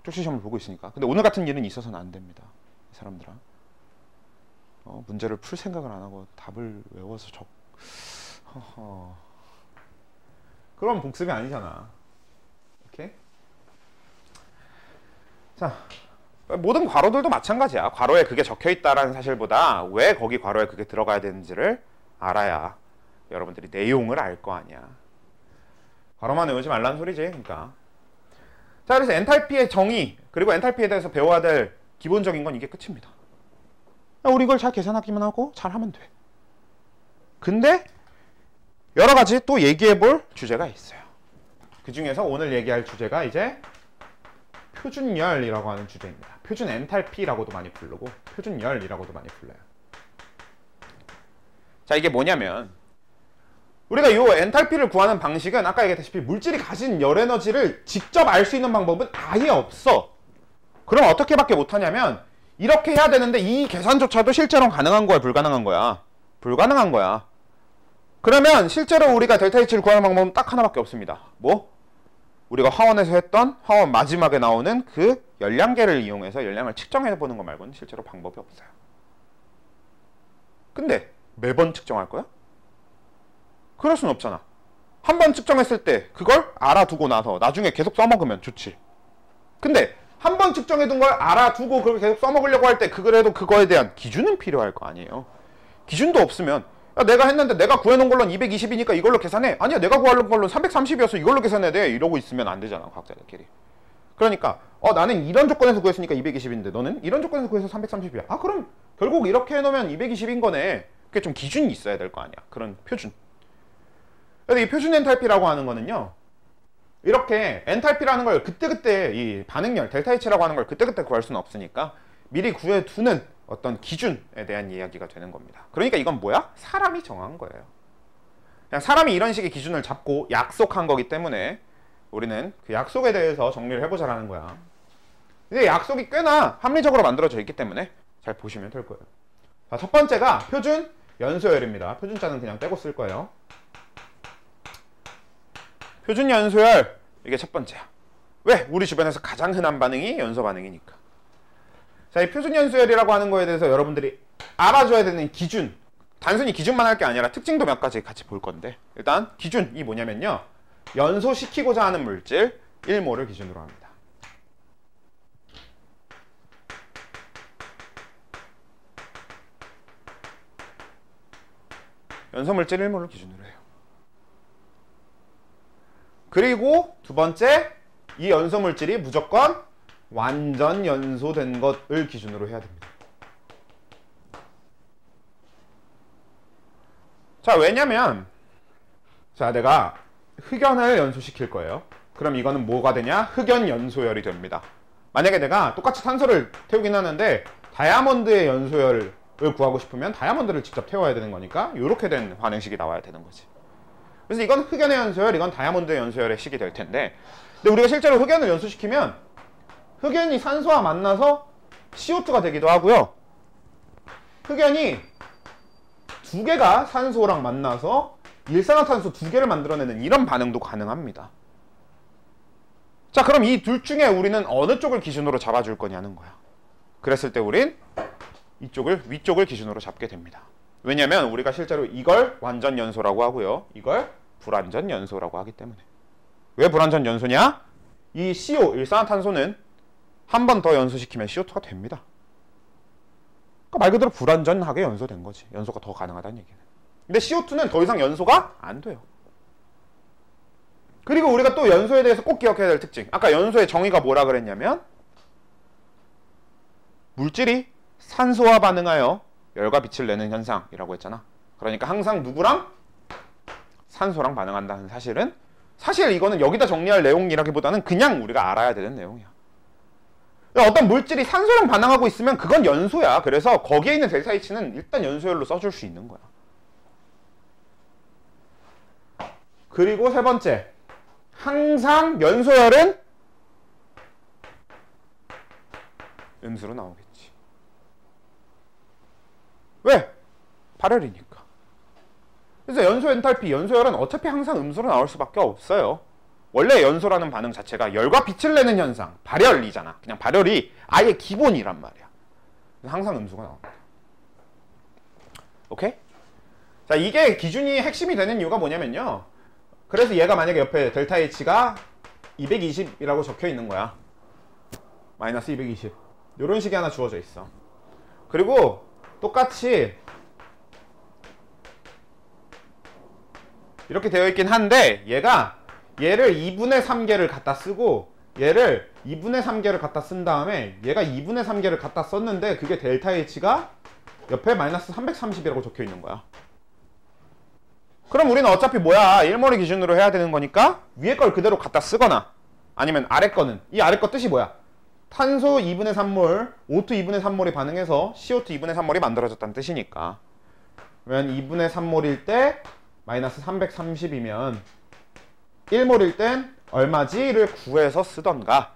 Speaker 1: 쪽지 시험을 보고 있으니까. 근데 오늘 같은 일은 있어서는 안 됩니다. 이 사람들아. 문제를 풀 생각을 안 하고 답을 외워서 그럼 복습이 아니잖아. 오케이? 자, 모든 괄호들도 마찬가지야. 괄호에 그게 적혀있다라는 사실보다 왜 거기 괄호에 그게 들어가야 되는지를 알아야 여러분들이 내용을 알 거 아니야. 괄호만 외우지 말라는 소리지. 그러니까. 자, 그래서 엔탈피의 정의 그리고 엔탈피에 대해서 배워야 될 기본적인 건 이게 끝입니다. 우리 이걸 잘 계산하기만 하고 잘 하면 돼. 근데 여러 가지 또 얘기해 볼 주제가 있어요. 그 중에서 오늘 얘기할 주제가 이제 표준열이라고 하는 주제입니다. 표준 엔탈피라고도 많이 부르고 표준열이라고도 많이 불러요. 자, 이게 뭐냐면 우리가 이 엔탈피를 구하는 방식은 아까 얘기했다시피 물질이 가진 열 에너지를 직접 알 수 있는 방법은 아예 없어. 그럼 어떻게밖에 못하냐면 이렇게 해야 되는데 이 계산조차도 실제로 가능한 거야, 불가능한 거야? 불가능한 거야. 그러면 실제로 우리가 델타 H를 구하는 방법은 딱 하나밖에 없습니다. 뭐? 우리가 화원에서 했던 화원 마지막에 나오는 그 열량계를 이용해서 열량을 측정해보는 거 말고는 실제로 방법이 없어요. 근데 매번 측정할 거야? 그럴 순 없잖아. 한 번 측정했을 때 그걸 알아두고 나서 나중에 계속 써먹으면 좋지. 근데 한 번 측정해둔 걸 알아두고 그걸 계속 써먹으려고 할 때 그래도 그거에 대한 기준은 필요할 거 아니에요. 기준도 없으면 야, 내가 했는데 내가 구해놓은 걸로는 220이니까 이걸로 계산해. 아니야, 내가 구하는 걸로는 330이어서 이걸로 계산해야 돼. 이러고 있으면 안 되잖아, 과학자들끼리. 그러니까 나는 이런 조건에서 구했으니까 220인데 너는 이런 조건에서 구해서 330이야. 아, 그럼 결국 이렇게 해놓으면 220인 거네. 그게 좀 기준이 있어야 될 거 아니야. 그런 표준. 그래서 이 표준 엔탈피라고 하는 거는요, 이렇게 엔탈피라는 걸 그때그때 이 반응열, 델타 H라고 하는 걸 그때그때 구할 수는 없으니까 미리 구해두는 어떤 기준에 대한 이야기가 되는 겁니다. 그러니까 이건 뭐야? 사람이 정한 거예요. 그냥 사람이 이런 식의 기준을 잡고 약속한 거기 때문에 우리는 그 약속에 대해서 정리를 해보자라는 거야. 근데 약속이 꽤나 합리적으로 만들어져 있기 때문에 잘 보시면 될 거예요. 자, 첫 번째가 표준 연소열입니다. 표준자는 그냥 떼고 쓸 거예요. 표준 연소열, 이게 첫 번째야. 왜? 우리 주변에서 가장 흔한 반응이 연소 반응이니까. 자, 이 표준 연소열이라고 하는 거에 대해서 여러분들이 알아줘야 되는 기준, 단순히 기준만 할 게 아니라 특징도 몇 가지 같이 볼 건데, 일단 기준이 뭐냐면요, 연소시키고자 하는 물질 1몰을 기준으로 합니다. 연소물질 1몰을 기준으로 해요. 그리고 두 번째, 이 연소물질이 무조건 완전 연소된 것을 기준으로 해야 됩니다. 자, 왜냐면 자, 내가 흑연을 연소시킬 거예요. 그럼 이거는 뭐가 되냐? 흑연 연소열이 됩니다. 만약에 내가 똑같이 탄소를 태우긴 하는데 다이아몬드의 연소열을 구하고 싶으면 다이아몬드를 직접 태워야 되는 거니까 이렇게 된 반응식이 나와야 되는 거지. 그래서 이건 흑연의 연소열, 이건 다이아몬드의 연소열의 식이 될 텐데, 근데 우리가 실제로 흑연을 연소시키면 흑연이 산소와 만나서 CO2가 되기도 하고요, 흑연이 두 개가 산소랑 만나서 일산화탄소 2개를 만들어내는 이런 반응도 가능합니다. 자, 그럼 이 둘 중에 우리는 어느 쪽을 기준으로 잡아줄 거냐는 거야. 그랬을 때 우린 위쪽을 기준으로 잡게 됩니다. 왜냐면 우리가 실제로 이걸 완전 연소라고 하고요, 이걸 불완전 연소라고 하기 때문에. 왜 불완전 연소냐? 이 CO, 일산화탄소는 한 번 더 연소시키면 CO2가 됩니다. 그러니까 말 그대로 불완전하게 연소된 거지. 연소가 더 가능하다는 얘기는. 근데 CO2는 더 이상 연소가 안 돼요. 그리고 우리가 또 연소에 대해서 꼭 기억해야 될 특징. 아까 연소의 정의가 뭐라 그랬냐면 물질이 산소와 반응하여 열과 빛을 내는 현상이라고 했잖아. 그러니까 항상 누구랑? 산소랑 반응한다는 사실은, 사실 이거는 여기다 정리할 내용이라기보다는 그냥 우리가 알아야 되는 내용이야. 어떤 물질이 산소랑 반응하고 있으면 그건 연소야. 그래서 거기에 있는 델타 H는 일단 연소열로 써줄 수 있는 거야. 그리고 세 번째, 항상 연소열은 음수로 나오겠지. 왜? 발열이니까. 그래서 연소 엔탈피, 연소열은 어차피 항상 음수로 나올 수밖에 없어요. 원래 연소라는 반응 자체가 열과 빛을 내는 현상, 발열이잖아. 그냥 발열이 아예 기본이란 말이야. 그래서 항상 음수가 나옵니다. 오케이? 자, 이게 기준이 핵심이 되는 이유가 뭐냐면요. 그래서 얘가 만약에 옆에 델타 H가 220이라고 적혀 있는 거야. 마이너스 220. 이런 식이 하나 주어져 있어. 그리고 똑같이 이렇게 되어 있긴 한데 얘를 2분의 3개를 갖다 쓰고 얘를 2분의 3개를 갖다 쓴 다음에 얘가 2분의 3개를 갖다 썼는데 그게 델타 H가 옆에 마이너스 330이라고 적혀 있는 거야. 그럼 우리는 어차피 뭐야, 1몰을 기준으로 해야 되는 거니까 위에 걸 그대로 갖다 쓰거나 아니면 아래 거는, 이 아래 거 뜻이 뭐야? 탄소 2분의 3몰, O2 2분의 3몰이 반응해서 CO2 2분의 3몰이 만들어졌다는 뜻이니까. 그러면 2분의 3몰일 때 마이너스 330이면 1몰일 땐 얼마지를 구해서 쓰던가,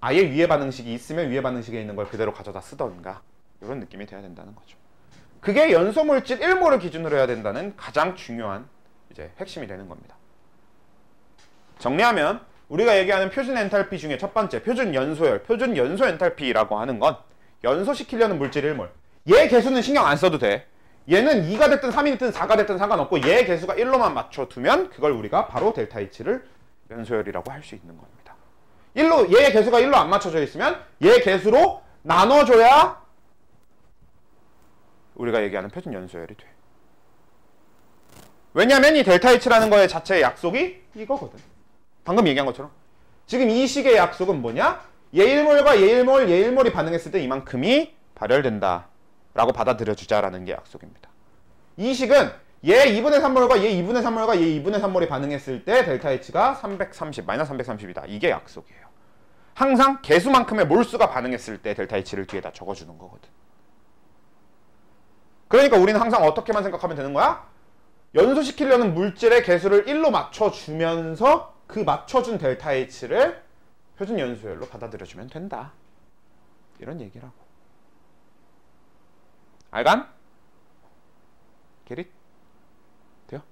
Speaker 1: 아예 위에 반응식이 있으면 위에 반응식에 있는 걸 그대로 가져다 쓰던가, 이런 느낌이 돼야 된다는 거죠. 그게 연소물질 1몰을 기준으로 해야 된다는 가장 중요한 이제 핵심이 되는 겁니다. 정리하면 우리가 얘기하는 표준 엔탈피 중에 첫 번째, 표준 연소열, 표준 연소 엔탈피라고 하는 건 연소시키려는 물질 1몰. 얘 개수는 신경 안 써도 돼. 얘는 2가 됐든 3이 됐든 4가 됐든 상관없고 얘 개수가 1로만 맞춰두면 그걸 우리가 바로 델타 H를 연소열이라고 할 수 있는 겁니다. 얘 개수가 1로 안 맞춰져 있으면 얘 개수로 나눠줘야 우리가 얘기하는 표준 연소열이 돼. 왜냐면 이 델타 H라는 거의 자체의 약속이 이거거든. 방금 얘기한 것처럼. 지금 이 식의 약속은 뭐냐? 얘 1몰과 얘 1몰, 얘 1몰이 반응했을 때 이만큼이 발열된다 라고 받아들여주자라는 게 약속입니다. 이 식은 얘 2분의 3몰과 얘 2분의 3몰과 얘 2분의 3몰이 반응했을 때 델타 H가 330, 마이너스 330이다. 이게 약속이에요. 항상 개수만큼의 몰수가 반응했을 때 델타 H를 뒤에다 적어주는 거거든. 그러니까 우리는 항상 어떻게만 생각하면 되는 거야? 연소시키려는 물질의 개수를 1로 맞춰주면서 그 맞춰준 델타 H를 표준 연소열로 받아들여주면 된다. 이런 얘기라고. 알간? 게릿? 돼요?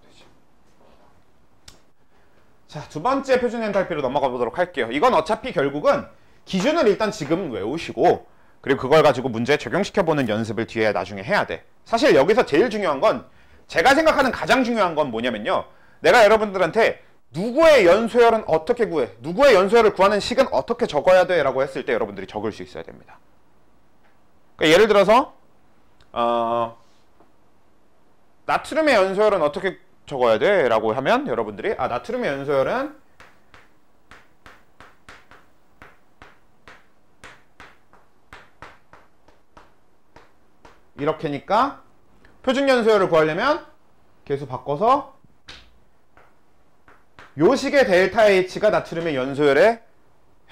Speaker 1: 되지. 자, 두 번째 표준 엔탈피로 넘어가 보도록 할게요. 이건 어차피 결국은 기준을 일단 지금 외우시고 그리고 그걸 가지고 문제에 적용시켜보는 연습을 뒤에 나중에 해야 돼. 사실 여기서 제일 중요한 건, 제가 생각하는 가장 중요한 건 뭐냐면요, 내가 여러분들한테 누구의 연소열은 어떻게 구해, 누구의 연소열을 구하는 식은 어떻게 적어야 돼 라고 했을 때 여러분들이 적을 수 있어야 됩니다. 그러니까 예를 들어서 나트륨의 연소열은 어떻게 적어야 돼 라고 하면 여러분들이 나트륨의 연소열은 이렇게니까 표준 연소열을 구하려면 개수 바꿔서 요 식의 델타 H가 나트륨의 연소열에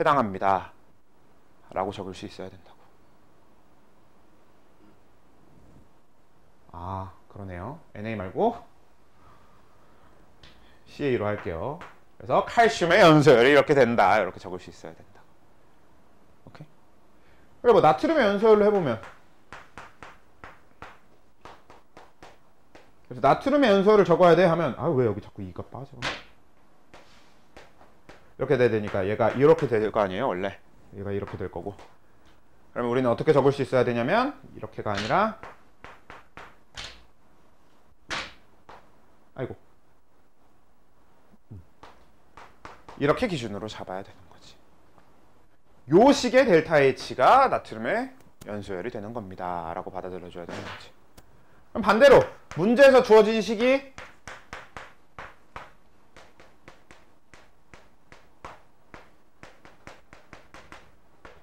Speaker 1: 해당합니다 라고 적을 수 있어야 된다고. 그러네요. Na 말고 Ca로 할게요. 그래서 칼슘의 연소열이 이렇게 된다, 이렇게 적을 수 있어야 된다. 오케이? 그리고 뭐 나트륨의 연소열로 해보면 그래서 나트륨의 연소율을 적어야 돼 하면 아 왜 여기 자꾸 이가 빠져? 이렇게 돼야 되니까 얘가 이렇게 될 거 아니에요 원래. 얘가 이렇게 될 거고. 그러면 우리는 어떻게 적을 수 있어야 되냐면 이렇게가 아니라 아이고 이렇게 기준으로 잡아야 되는 거지. 요 식의 델타 H가 나트륨의 연소율이 되는 겁니다 라고 받아들여줘야 되는 거지. 그럼 반대로 문제에서 주어진 식이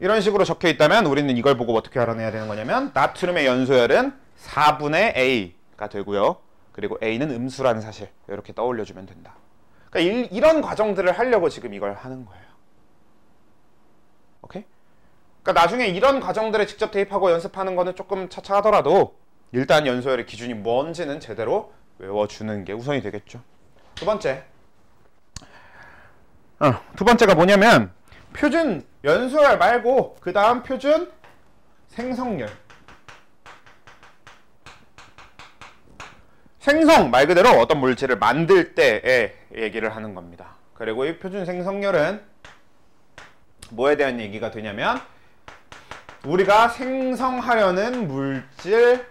Speaker 1: 이런 식으로 적혀 있다면 우리는 이걸 보고 어떻게 알아내야 되는 거냐면 나트륨의 연소율은 4분의 A가 되고요. 그리고 A는 음수라는 사실 이렇게 떠올려주면 된다. 그러니까 이런 과정들을 하려고 지금 이걸 하는 거예요. 오케이? 그러니까 나중에 이런 과정들을 직접 대입하고 연습하는 거는 조금 차차하더라도 일단 연소율의 기준이 뭔지는 제대로 외워주는 게 우선이 되겠죠. 두 번째. 두 번째가 뭐냐면 표준 연소율 말고 그 다음 표준 생성열. 생성 말 그대로 어떤 물질을 만들 때의 얘기를 하는 겁니다. 그리고 이 표준 생성열은 뭐에 대한 얘기가 되냐면 우리가 생성하려는 물질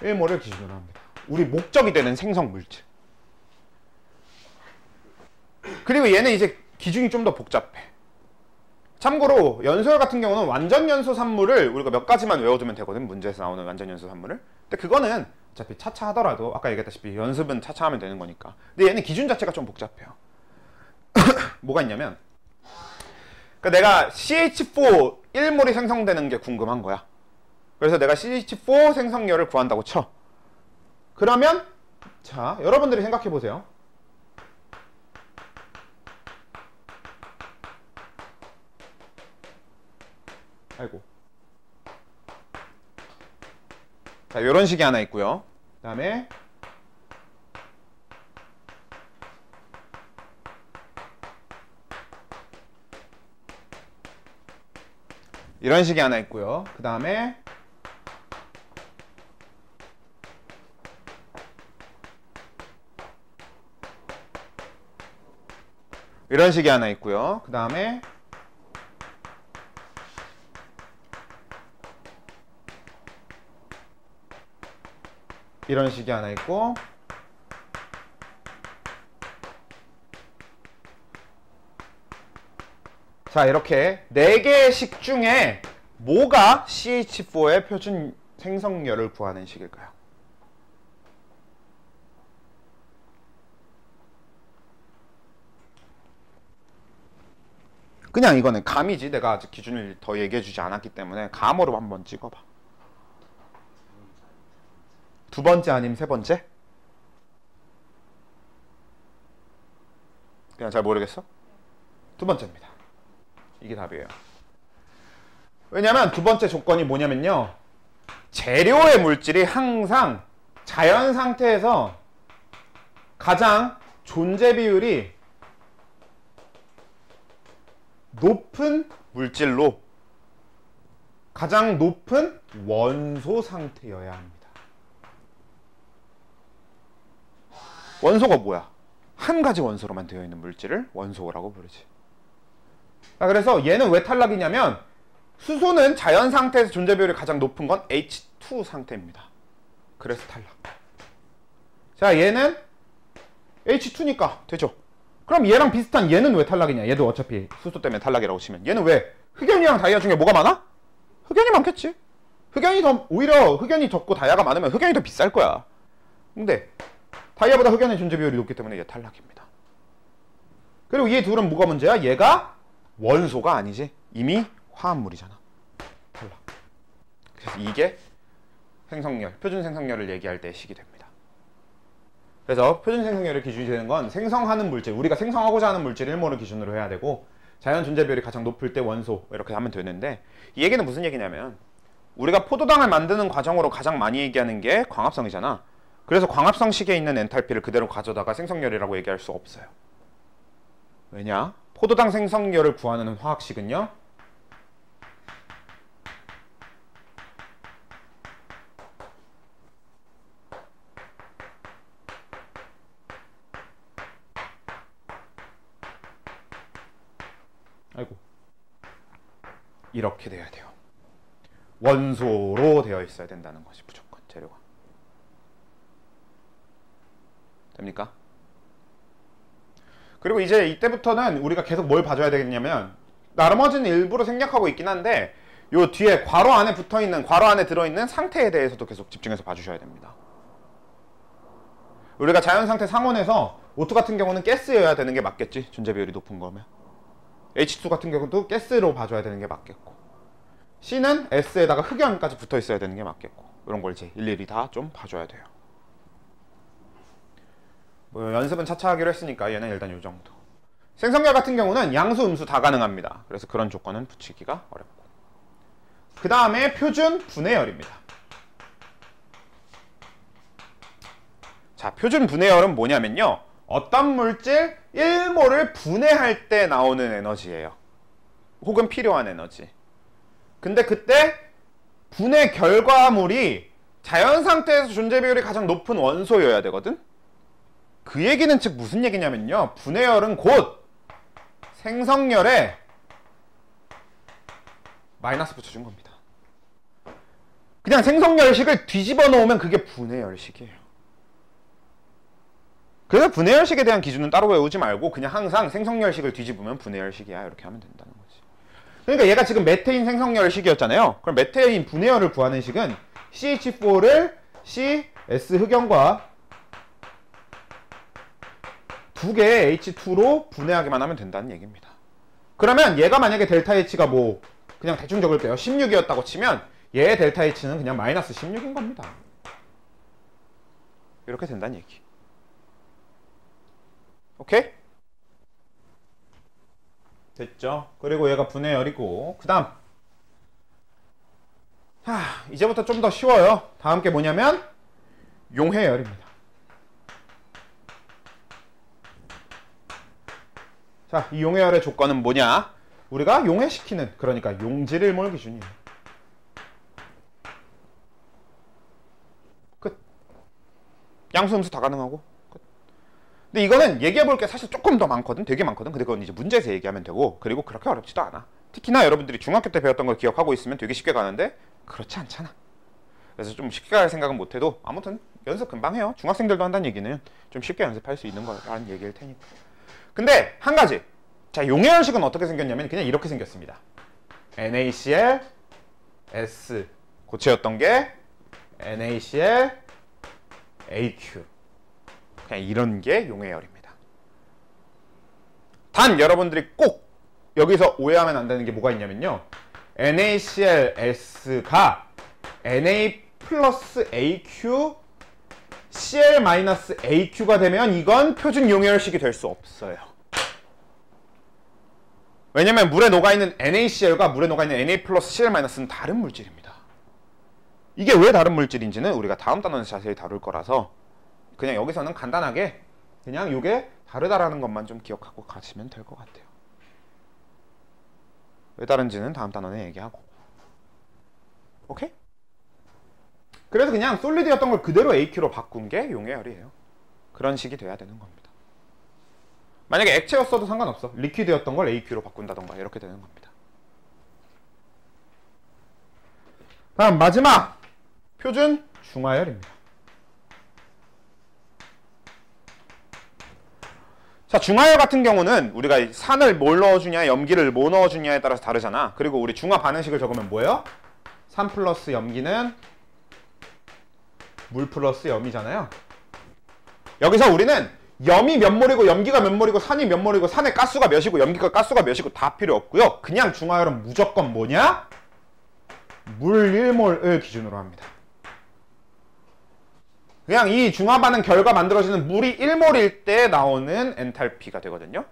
Speaker 1: 1몰을 기준으로 합니다. 우리 목적이 되는 생성 물질. 그리고 얘는 이제 기준이 좀 더 복잡해. 참고로 연소열 같은 경우는 완전 연소 산물을 우리가 몇 가지만 외워두면 되거든. 문제에서 나오는 완전 연소 산물을. 근데 그거는 어차피 차차 하더라도 아까 얘기했다시피 연습은 차차 하면 되는 거니까. 근데 얘는 기준 자체가 좀 복잡해요. 뭐가 있냐면 그러니까 내가 CH4 1몰이 생성되는 게 궁금한 거야. 그래서 내가 CH4 생성열을 구한다고 쳐. 그러면 자 여러분들이 생각해 보세요. 아이고. 자, 이런 식이 하나 있고요. 그 다음에 이런 식이 하나 있고요. 그 다음에 이런 식이 하나 있고요. 그 다음에 이런 식이 하나 있고 자 이렇게 4개의 식 중에 뭐가 CH4의 표준 생성열을 구하는 식일까요? 그냥 이거는 감이지. 내가 아직 기준을 더 얘기해주지 않았기 때문에 감으로 한번 찍어봐. 두 번째 아니면 세 번째? 그냥 잘 모르겠어? 두 번째입니다. 이게 답이에요. 왜냐면 두 번째 조건이 뭐냐면요. 재료의 물질이 항상 자연 상태에서 가장 존재 비율이 높은 물질로 가장 높은 원소 상태여야 합니다. 원소가 뭐야? 한 가지 원소로만 되어 있는 물질을 원소라고 부르지. 그래서 얘는 왜 탈락이냐면 수소는 자연 상태에서 존재 비율이 가장 높은 건 H2 상태입니다. 그래서 탈락. 자, 얘는 H2니까 되죠. 그럼 얘랑 비슷한 얘는 왜 탈락이냐? 얘도 어차피 수소 때문에 탈락이라고 치면 얘는 왜? 흑연이랑 다이아 중에 뭐가 많아? 흑연이 많겠지. 오히려 흑연이 적고 다이아가 많으면 흑연이 더 비쌀 거야. 근데 다이아보다 흑연의 존재 비율이 높기 때문에 얘 탈락입니다. 그리고 이 둘은 뭐가 문제야? 얘가 원소가 아니지. 이미 화합물이잖아. 탈락. 그래서 이게 생성열, 표준 생성열을 얘기할 때 식이 됩니다. 그래서 표준 생성열의 기준이 되는 건 생성하는 물질, 우리가 생성하고자 하는 물질 1몰을 기준으로 해야 되고 자연 존재 비율이 가장 높을 때 원소 이렇게 하면 되는데 이 얘기는 무슨 얘기냐면 우리가 포도당을 만드는 과정으로 가장 많이 얘기하는 게 광합성이잖아. 그래서 광합성식에 있는 엔탈피를 그대로 가져다가 생성열이라고 얘기할 수 없어요. 왜냐? 포도당 생성열을 구하는 화학식은요. 아이고. 이렇게 돼야 돼요. 원소로 되어 있어야 된다는 것이 무조건 재료가. 됩니까? 그리고 이제 이때부터는 우리가 계속 뭘 봐줘야 되겠냐면 나머지는 일부러 생략하고 있긴 한데 요 뒤에 괄호 안에 붙어있는 괄호 안에 들어있는 상태에 대해서도 계속 집중해서 봐주셔야 됩니다. 우리가 자연상태 상온에서 O2 같은 경우는 가스여야 되는 게 맞겠지. 존재 비율이 높은 거면. H2 같은 경우도 가스로 봐줘야 되는 게 맞겠고, C는 S에다가 흑연까지 붙어 있어야 되는 게 맞겠고, 이런 걸 이제 일일이 다 좀 봐줘야 돼요. 뭐 연습은 차차 하기로 했으니까 얘는 일단 요 정도. 생성열 같은 경우는 양수, 음수 다 가능합니다. 그래서 그런 조건은 붙이기가 어렵고. 그 다음에 표준 분해열입니다. 자, 표준 분해열은 뭐냐면요, 어떤 물질 1몰을 분해할 때 나오는 에너지예요. 혹은 필요한 에너지. 근데 그때 분해 결과물이 자연 상태에서 존재 비율이 가장 높은 원소여야 되거든. 그 얘기는 즉 무슨 얘기냐면요, 분해열은 곧 생성열에 마이너스 붙여준 겁니다. 그냥 생성열식을 뒤집어 놓으면 그게 분해열식이에요. 그래서 분해열식에 대한 기준은 따로 외우지 말고 그냥 항상 생성열식을 뒤집으면 분해열식이야, 이렇게 하면 된다는 거지. 그러니까 얘가 지금 메테인 생성열식이었잖아요. 그럼 메테인 분해열을 구하는 식은 CH4를 CS 흑연과 두 개의 H2로 분해하기만 하면 된다는 얘기입니다. 그러면 얘가 만약에 델타 H가 뭐 그냥 대충 적을게요, 16이었다고 치면 얘의 델타 H는 그냥 마이너스 16인 겁니다. 이렇게 된다는 얘기. 오케이? 됐죠? 그리고 얘가 분해열이고, 그 다음 이제부터 좀 더 쉬워요. 다음 게 뭐냐면 용해열입니다. 자, 이 용해열의 조건은 뭐냐? 우리가 용해시키는, 그러니까 용질 1몰 기준이에요. 끝. 양수, 음수 다 가능하고 끝. 근데 이거는 얘기해 볼 게 사실 조금 더 많거든. 되게 많거든. 근데 그건 이제 문제에서 얘기하면 되고, 그리고 그렇게 어렵지도 않아. 특히나 여러분들이 중학교 때 배웠던 걸 기억하고 있으면 되게 쉽게 가는데 그렇지 않잖아. 그래서 좀 쉽게 갈 생각은 못해도 아무튼 연습 금방 해요. 중학생들도 한다는 얘기는 좀 쉽게 연습할 수 있는 거라는 얘기일 테니까. 근데 한 가지, 자, 용해열식은 어떻게 생겼냐면 그냥 이렇게 생겼습니다. NaCl S 고체였던 게 NaCl AQ, 그냥 이런 게 용해열입니다. 단 여러분들이 꼭 여기서 오해하면 안 되는 게 뭐가 있냐면요, NaClS가 Na 플러스 AQ Cl 마이너스 AQ가 되면 이건 표준 용해열식이 될 수 없어요. 왜냐면 물에 녹아있는 NaCl과 물에 녹아있는 Na 플러스 Cl 마이너스는 다른 물질입니다. 이게 왜 다른 물질인지는 우리가 다음 단원에서 자세히 다룰 거라서 그냥 여기서는 간단하게 그냥 이게 다르다라는 것만 좀 기억하고 가시면 될 것 같아요. 왜 다른지는 다음 단원에 얘기하고. 오케이? 그래서 그냥 솔리드였던 걸 그대로 AQ로 바꾼 게 용해열이에요. 그런 식이 돼야 되는 겁니다. 만약에 액체였어도 상관없어. 리퀴드였던 걸 AQ로 바꾼다던가 이렇게 되는 겁니다. 다음 마지막 표준 중화열입니다. 자, 중화열 같은 경우는 우리가 산을 뭘 넣어주냐, 염기를 뭐 넣어주냐에 따라서 다르잖아. 그리고 우리 중화 반응식을 적으면 뭐예요? 산 플러스 염기는 물 플러스 염이잖아요. 여기서 우리는 염이 몇 몰이고 염기가 몇 몰이고 산이 몇 몰이고 산의 가스가 몇이고 염기가 가스가 몇이고 다 필요 없고요. 그냥 중화열은 무조건 뭐냐? 물 1몰을 기준으로 합니다. 그냥 이 중화 반응 결과 만들어지는 물이 1몰일 때 나오는 엔탈피가 되거든요.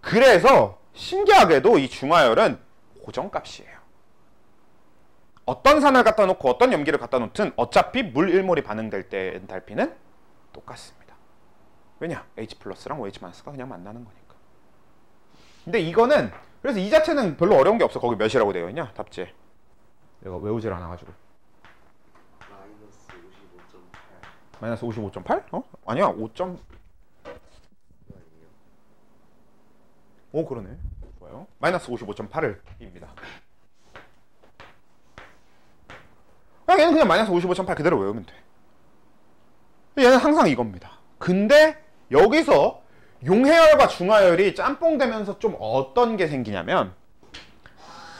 Speaker 1: 그래서 신기하게도 이 중화열은 고정값이에요. 어떤 산을 갖다 놓고 어떤 염기를 갖다 놓든 어차피 물 1몰이 반응될 때 엔탈피는 똑같습니다. 왜냐? H 플러스랑 OH 마이너스가 그냥 만나는 거니까. 근데 이거는 그래서 이 자체는 별로 어려운 게 없어. 거기 몇이라고 되어 있냐? 답지에. 내가 외우질 않아가지고. 마이너스 55.8? 어? 아니야, 5점. 오, 그러네. 좋아요. 마이너스 55.8을 입니다. 얘는 그냥 마이너스 55.8 그대로 외우면 돼. 얘는 항상 이겁니다. 근데 여기서 용해열과 중하열이 짬뽕되면서 좀 어떤 게 생기냐면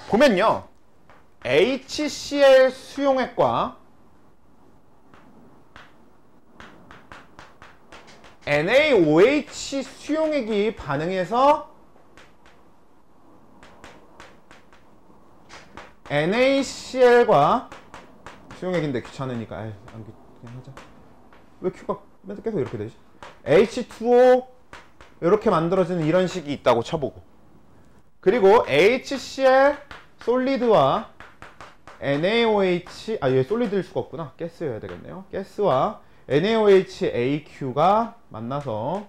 Speaker 1: 보면요. HCl 수용액과 NaOH 수용액이 반응해서 NaCl과 수용액인데 귀찮으니까 그냥 하자. 왜 Q가 맨날 계속 이렇게 되지? H2O 이렇게 만들어지는 이런 식이 있다고 쳐보고, 그리고 HCl 솔리드와 NaOH 얘 솔리드일 수가 없구나. 가스여야 되겠네요. 가스와 NaOH AQ가 만나서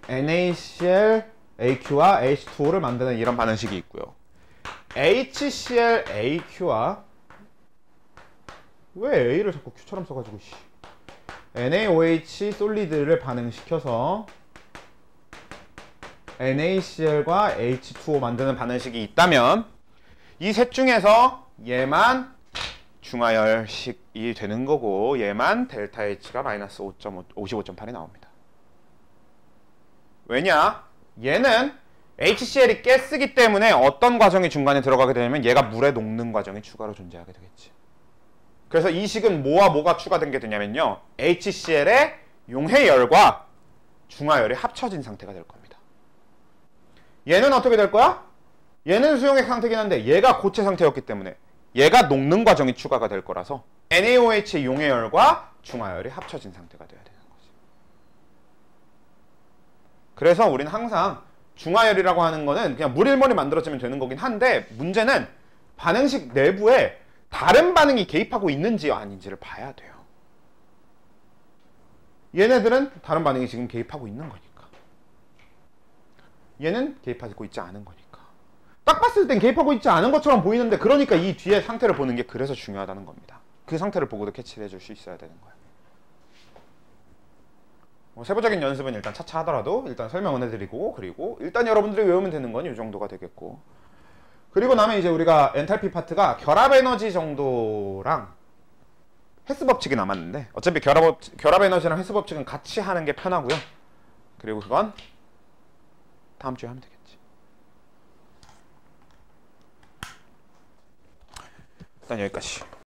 Speaker 1: NaCl AQ와 H2O를 만드는 이런 반응식이 있고요. HCl AQ와 왜 A를 자꾸 Q처럼 써가지고 NaOH 솔리드를 반응시켜서 NaCl과 H2O 만드는 반응식이 있다면 이 셋 중에서 얘만 중하열식이 되는 거고 얘만 델타 H가 마이너스 55.8이 나옵니다. 왜냐? 얘는 HCl이 가스기 때문에 어떤 과정이 중간에 들어가게 되냐면 얘가 물에 녹는 과정이 추가로 존재하게 되겠지. 그래서 이 식은 뭐와 뭐가 추가된 게 되냐면요. HCl의 용해열과 중하열이 합쳐진 상태가 될 겁니다. 얘는 어떻게 될 거야? 얘는 수용액 상태긴 한데 얘가 고체 상태였기 때문에 얘가 녹는 과정이 추가가 될 거라서 NaOH의 용해열과 중하열이 합쳐진 상태가 돼야 되는 거지. 그래서 우리는 항상 중하열이라고 하는 거는 그냥 물일몰이 만들어지면 되는 거긴 한데 문제는 반응식 내부에 다른 반응이 개입하고 있는지 아닌지를 봐야 돼요. 얘네들은 다른 반응이 지금 개입하고 있는 거니까. 얘는 개입하고 있지 않은 거니까. 딱 봤을 땐 개입하고 있지 않은 것처럼 보이는데 그러니까 이 뒤에 상태를 보는 게 그래서 중요하다는 겁니다. 그 상태를 보고도 캐치를 해줄 수 있어야 되는 거예요. 세부적인 연습은 일단 차차 하더라도 일단 설명은 해드리고, 그리고 일단 여러분들이 외우면 되는 건 이 정도가 되겠고, 그리고 나면 이제 우리가 엔탈피 파트가 결합 에너지 정도랑 헬스 법칙이 남았는데 어차피 결합 에너지랑 헬스 법칙은 같이 하는 게 편하고요. 그리고 그건 다음 주에 하면 되겠지. 일단 여기까지.